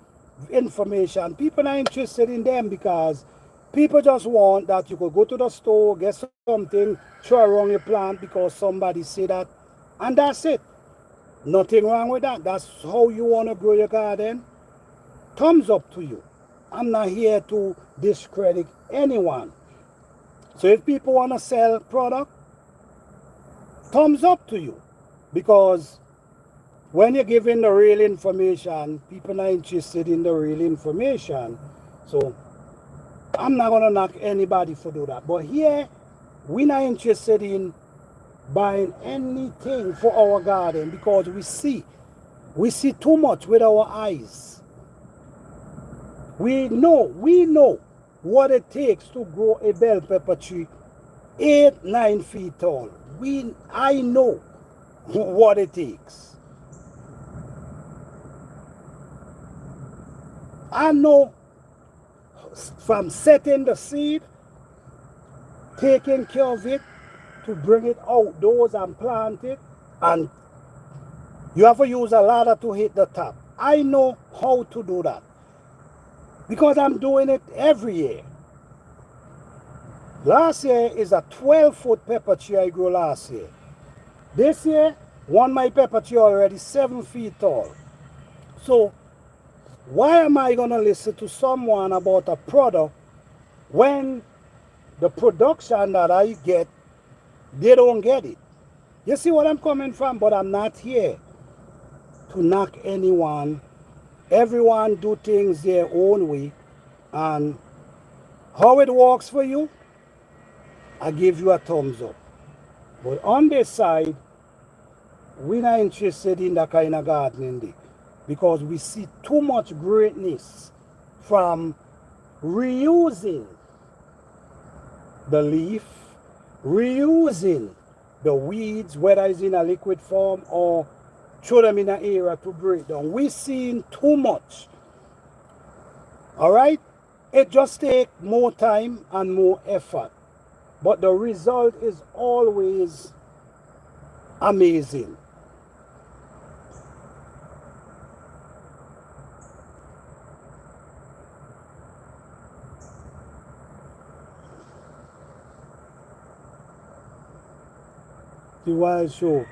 information, people are interested in them because people just want that you could go to the store, get something, throw around your plant because somebody said that, and that's it. Nothing wrong with that. That's how you want to grow your garden. Thumbs up to you. I'm not here to discredit anyone. So if people want to sell product, thumbs up to you. Because when you're giving the real information, people are interested in the real information. So I'm not going to knock anybody for do that. But here, we're not interested in buying anything for our garden because we see too much with our eyes. We know what it takes to grow a bell pepper tree 8-9 feet tall. I know what it takes. I know from setting the seed, taking care of it, to bring it outdoors and plant it, and you have to use a ladder to hit the top. I know how to do that because I'm doing it every year. Last year is a 12-foot pepper tree I grew last year. This year, my pepper tree already 7 feet tall. So why am I going to listen to someone about a product when the production that I get, they don't get it? You see what I'm coming from? But I'm not here to knock anyone Everyone do things their own way. And how it works for you, I give you a thumbs up. But on this side, we're not interested in that kind of gardening day because we see too much greatness from reusing the leaf, reusing the weeds, whether it's in a liquid form or throw them in an area to break down. We're seeing too much. All right? It just takes more time and more effort. But the result is always amazing. The Wild Show.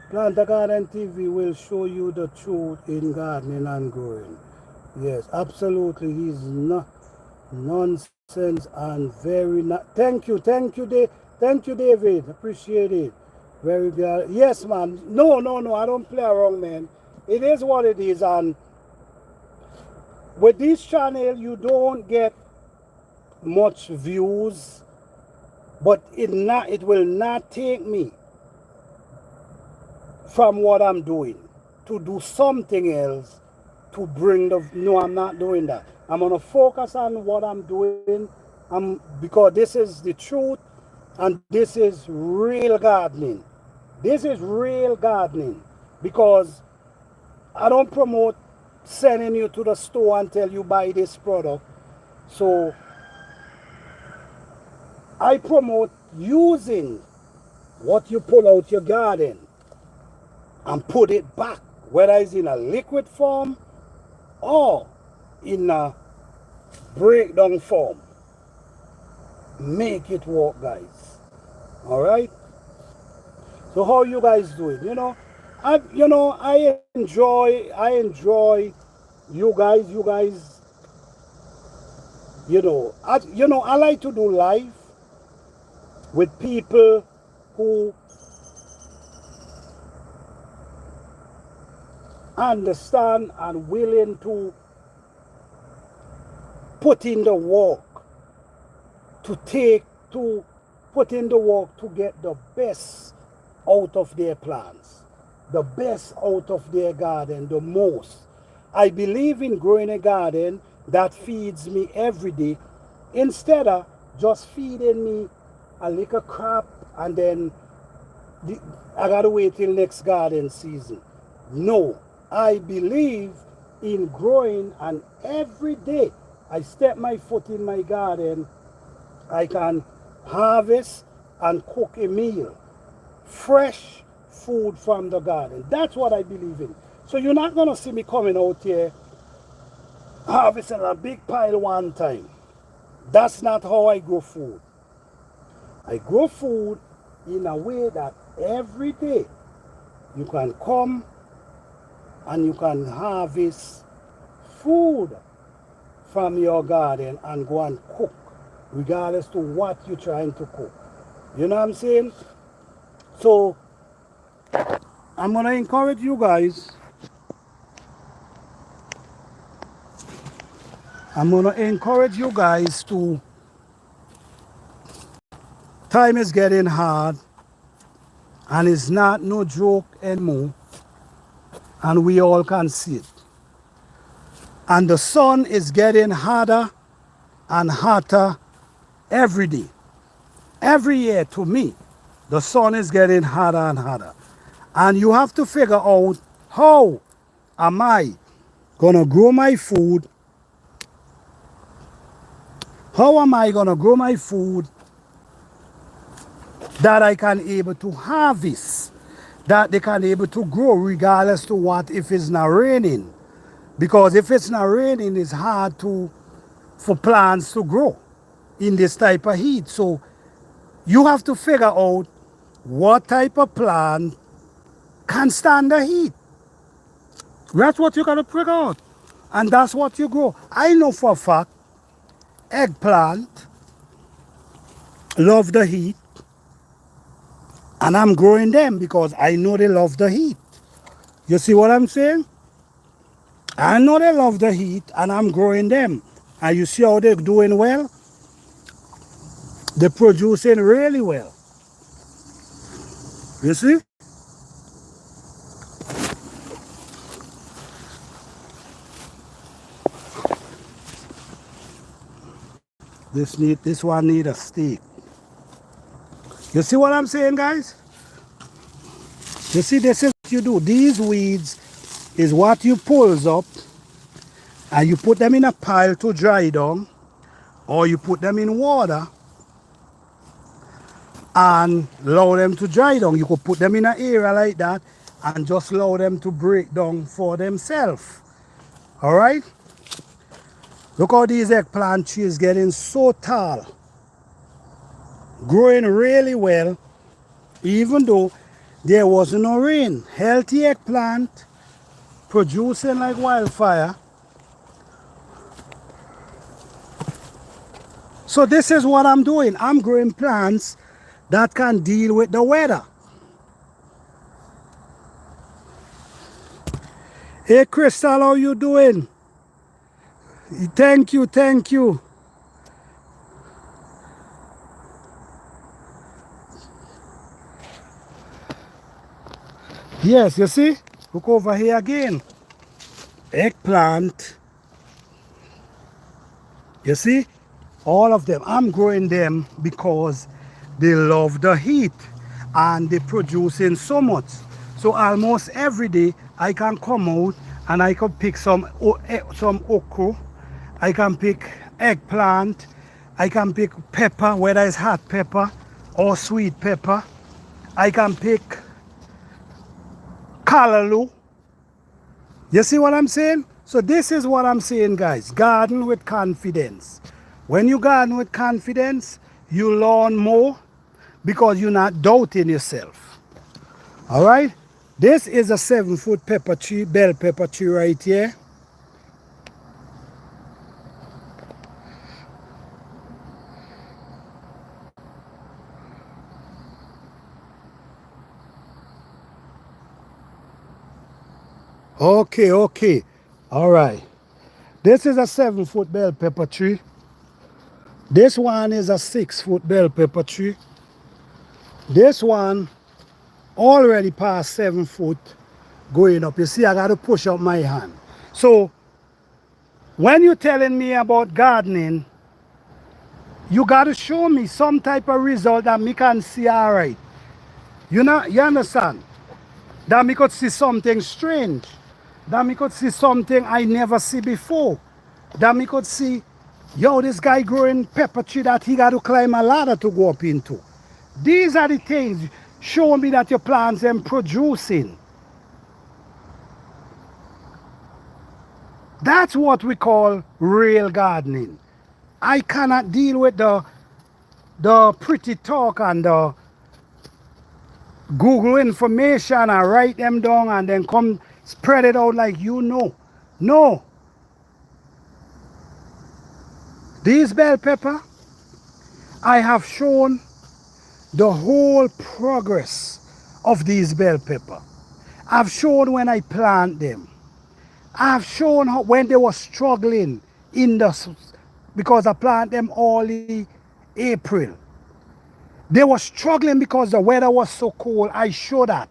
Plant a Garden TV will show you the truth in gardening and growing. Yes, absolutely. He's not nonsense and very not. Thank you, thank you, David. Appreciate it. Very good. Yes, man. No, no, no. I don't play around, man. It is what it is, and with this channel, you don't get much views, but it will not take me from what I'm doing to do something else to bring the. No, I'm not doing that. I'm gonna focus on what I'm doing. Because this is the truth, and this is real gardening. This is real gardening because I don't promote sending you to the store until you buy this product. So I promote using what you pull out your garden and put it back, whether it's in a liquid form or in a breakdown form. Make it work, guys. All right. So how you guys doing? I enjoy you guys. I like to do live with people who understand and willing to put in the work to put in the work to get the best out of their plants, the best out of their garden, the most. I believe in growing a garden that feeds me every day instead of just feeding me a little crap and then I gotta wait till next garden season. No, I believe in growing, and every day I step my foot in my garden, I can harvest and cook a meal. Fresh food from the garden. That's what I believe in. So you're not going to see me coming out here harvesting a big pile one time. That's not how I grow food. I grow food in a way that every day you can come and you can harvest food from your garden and go and cook, regardless to what you're trying to cook. You know what I'm saying? So I'm going to encourage you guys. To, time is getting hard and it's not no joke anymore, and we all can see it. And the sun is getting harder and hotter every day. Every year, to me, the sun is getting hotter and hotter. And you have to figure out, how am I going to grow my food? How am I going to grow my food that I can able to harvest, that they can able to grow regardless to what if it's not raining? Because if it's not raining, it's hard for plants to grow in this type of heat. So you have to figure out what type of plant can stand the heat. That's what you got to figure out. And that's what you grow. I know for a fact, eggplant love the heat. And I'm growing them because I know they love the heat. You see what I'm saying? I know they love the heat and I'm growing them. And you see how they're doing well? They're producing really well. You see? This one need a stick. You see what I'm saying, guys? You see, this is what you do. These weeds is what you pulls up and you put them in a pile to dry down, or you put them in water and allow them to dry down. You could put them in an area like that and just allow them to break down for themselves. All right? Look how these eggplant trees getting so tall, growing really well, even though there wasn't no rain. Healthy eggplant, producing like wildfire. So this is what I'm doing. I'm growing plants that can deal with the weather. Hey Crystal, how you doing? Thank you, thank you. Yes, you see? Look over here again. Eggplant. You see? All of them. I'm growing them because they love the heat and they're producing so much. So almost every day I can come out and I can pick some okra. I can pick eggplant. I can pick pepper, whether it's hot pepper or sweet pepper. I can pick callaloo. You see what I'm saying? So this is what I'm saying, guys. Garden with confidence. When you garden with confidence, you learn more because you're not doubting yourself. All right? This is a 7-foot pepper tree, bell pepper tree right here. Okay, okay. All right. This is a 7-foot bell pepper tree. This one is a 6-foot bell pepper tree. This one already past 7 foot going up. You see, I got to push up my hand. So when you're telling me about gardening, you got to show me some type of result that me can see all right. You know, you understand? That me could see something strange. That me could see something I never see before. That me could see, yo, this guy growing pepper tree that he got to climb a ladder to go up into. These are the things show me that your plants are producing. That's what we call real gardening. I cannot deal with the pretty talk and the Google information and write them down and then come spread it out like you know. No. These bell pepper, I have shown the whole progress of these bell pepper. I've shown when I plant them. I've shown how when they were struggling in the, because I plant them early April. They were struggling because the weather was so cold. I show that.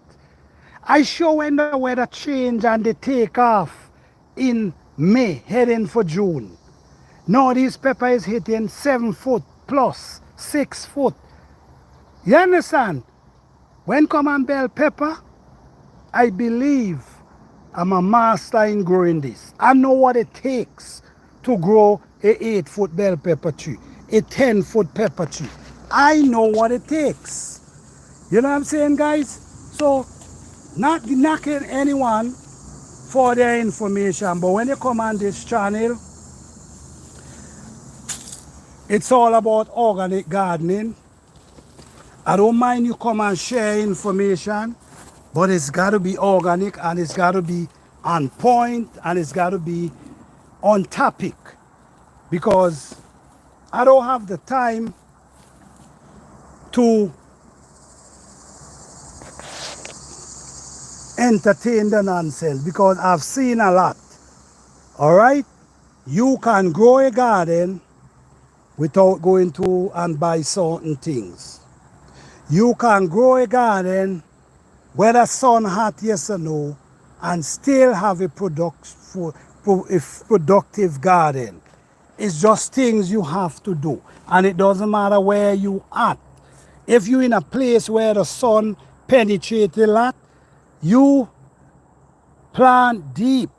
I show when the weather change and they take off in May, heading for June. Now this pepper is hitting 7 foot plus, 6 foot. You understand? When come on bell pepper, I believe I'm a master in growing this. I know what it takes to grow a 8-foot bell pepper tree, a 10-foot pepper tree. I know what it takes. You know what I'm saying, guys? So, not knocking anyone for their information, but when you come on this channel, it's all about organic gardening. I don't mind you come and share information, but it's got to be organic and it's got to be on point and it's got to be on topic, because I don't have the time to entertain the nonsense, because I've seen a lot. All right? You can grow a garden without going to and buy certain things. You can grow a garden whether sun hot, yes or no, and still have a productive garden. It's just things you have to do. And it doesn't matter where you at. If you're in a place where the sun penetrates a lot, you plant deep.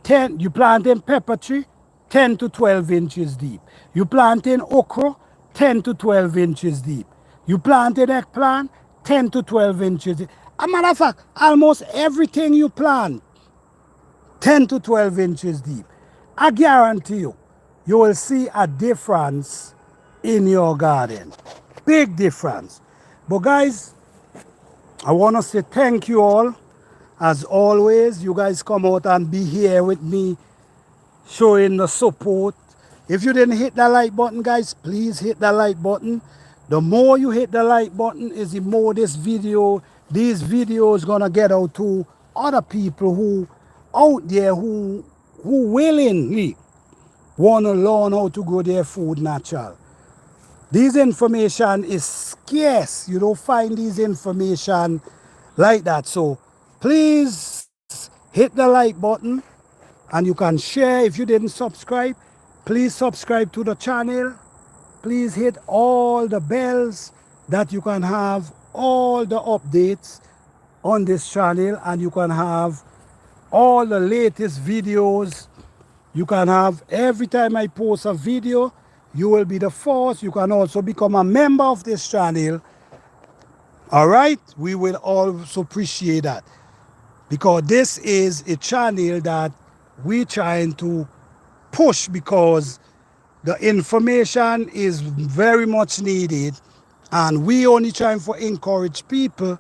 You plant in pepper tree, 10 to 12 inches deep. You plant in okra, 10 to 12 inches deep. You plant in eggplant, 10 to 12 inches deep. As a matter of fact, almost everything you plant, 10 to 12 inches deep. I guarantee you, you will see a difference in your garden. Big difference. But guys, I want to say thank you all. As always, you guys come out and be here with me, showing the support. If you didn't hit that like button, guys, please hit that like button. The more you hit the like button is the more these videos gonna get out to other people who out there who willingly want to learn how to grow their food natural. This information is scarce. You don't find this information like that. So please hit the like button, and you can share. If you didn't subscribe, please subscribe to the channel. Please hit all the bells that you can have all the updates on this channel, and you can have all the latest videos. You can have every time I post a video, you will be the first. You can also become a member of this channel. All right, we will also appreciate that, because this is a channel that we're trying to push, because the information is very much needed, and we only trying to encourage people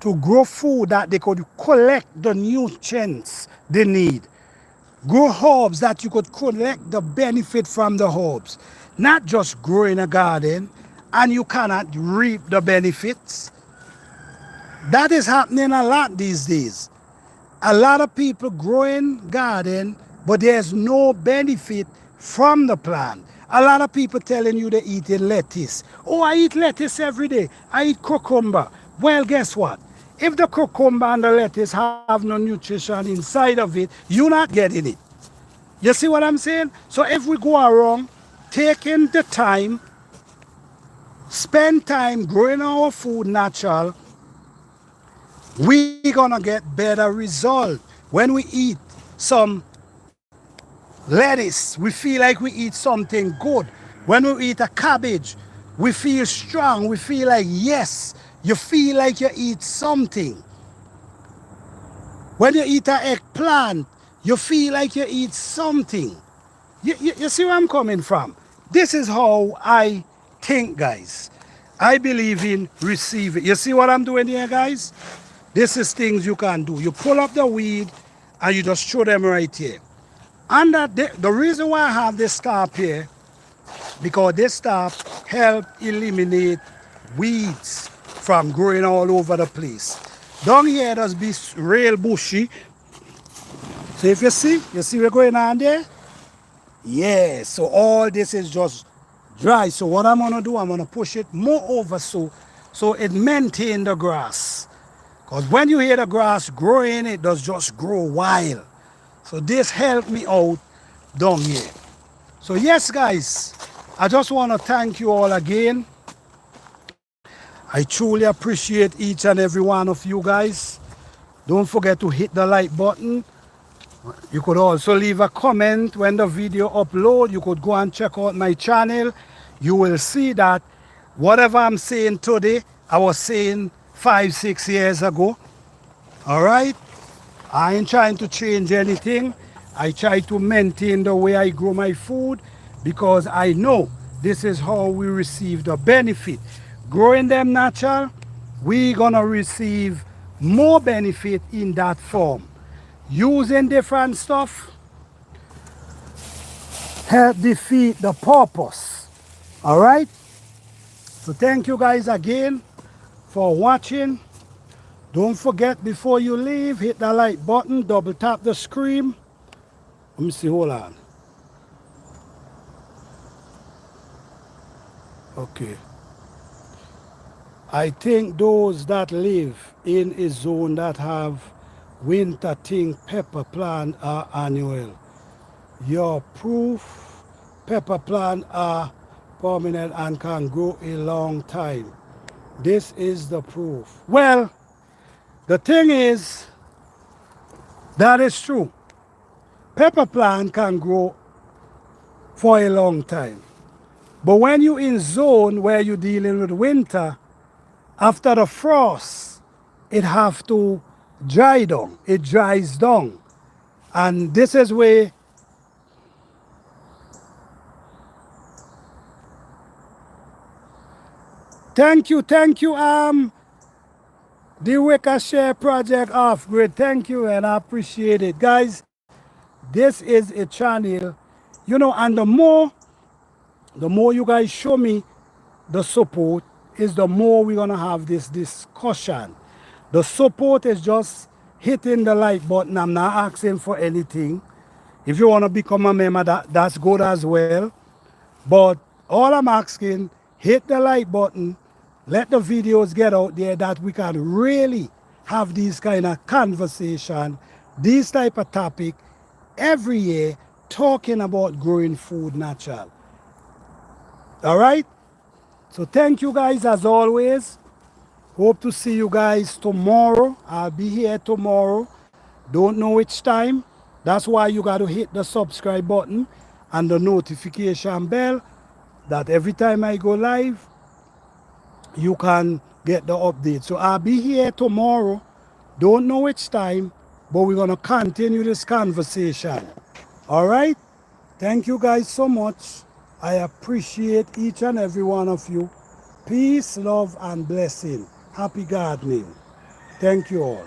to grow food that they could collect the nutrients they need. Grow herbs that you could collect the benefit from the herbs. Not just growing a garden and you cannot reap the benefits. That is happening a lot these days. A lot of people growing garden, but there's no benefit from the plant. A lot of people telling you they eating lettuce. Oh, I eat lettuce every day. I eat cucumber. Well, guess what? If the cucumber and the lettuce have no nutrition inside of it, you're not getting it. You see what I'm saying? So if we go around taking the time, spend time growing our food natural, we're gonna get better result. When we eat some lettuce, we feel like we eat something good. When we eat a cabbage, we feel strong. We feel like, yes, you feel like you eat something. When you eat an eggplant, you feel like you eat something. You see where I'm coming from? This is how I think, guys. I believe in receiving. You see what I'm doing here, guys? This is things you can do. You pull up the weed and you just throw them right here. And the reason why I have this top here, because this top help eliminate weeds from growing all over the place. Down here does be real bushy. So if you see what's going on there? Yeah, so all this is just dry. So what I'm gonna do, I'm gonna push it more over so it maintain the grass. Because when you hear the grass growing, it does just grow wild. So this helped me out down here. So yes, guys, I just want to thank you all again. I truly appreciate each and every one of you guys. Don't forget to hit the like button. You could also leave a comment when the video upload. You could go and check out my channel. You will see that whatever I'm saying today, I was saying 5-6 years ago. All right? I ain't trying to change anything. I try to maintain the way I grow my food, because I know this is how we receive the benefit. Growing them natural, we're gonna receive more benefit in that form. Using different stuff help defeat the purpose. All right? So thank you guys again for watching. Don't forget, before you leave, hit the like button, double tap the screen. Let me see, hold on. Okay. I think those that live in a zone that have winter thing pepper plant are annual. Your proof pepper plant are permanent and can grow a long time. This is the proof. Well, the thing is, that is true. Pepper plant can grow for a long time. But when you in zone where you're dealing with winter, after the frost, it have to dry down. It dries down. And this is where thank you, the Wicker Share Project off grid. Thank you, and I appreciate it. Guys, this is a channel, and the more you guys show me the support, is the more we're gonna have this discussion. The support is just hitting the like button. I'm not asking for anything. If you want to become a member, that's good as well. But all I'm asking, hit the like button, let the videos get out there that we can really have these kind of conversation, these type of topic every year, talking about growing food natural. All right? So thank you guys as always. Hope to see you guys tomorrow. I'll be here tomorrow. Don't know which time. That's why you got to hit the subscribe button and the notification bell, that every time I go live, you can get the update. So I'll be here tomorrow. Don't know which time, but we're going to continue this conversation. All right? Thank you guys so much. I appreciate each and every one of you. Peace, love, and blessing. Happy gardening. Thank you all.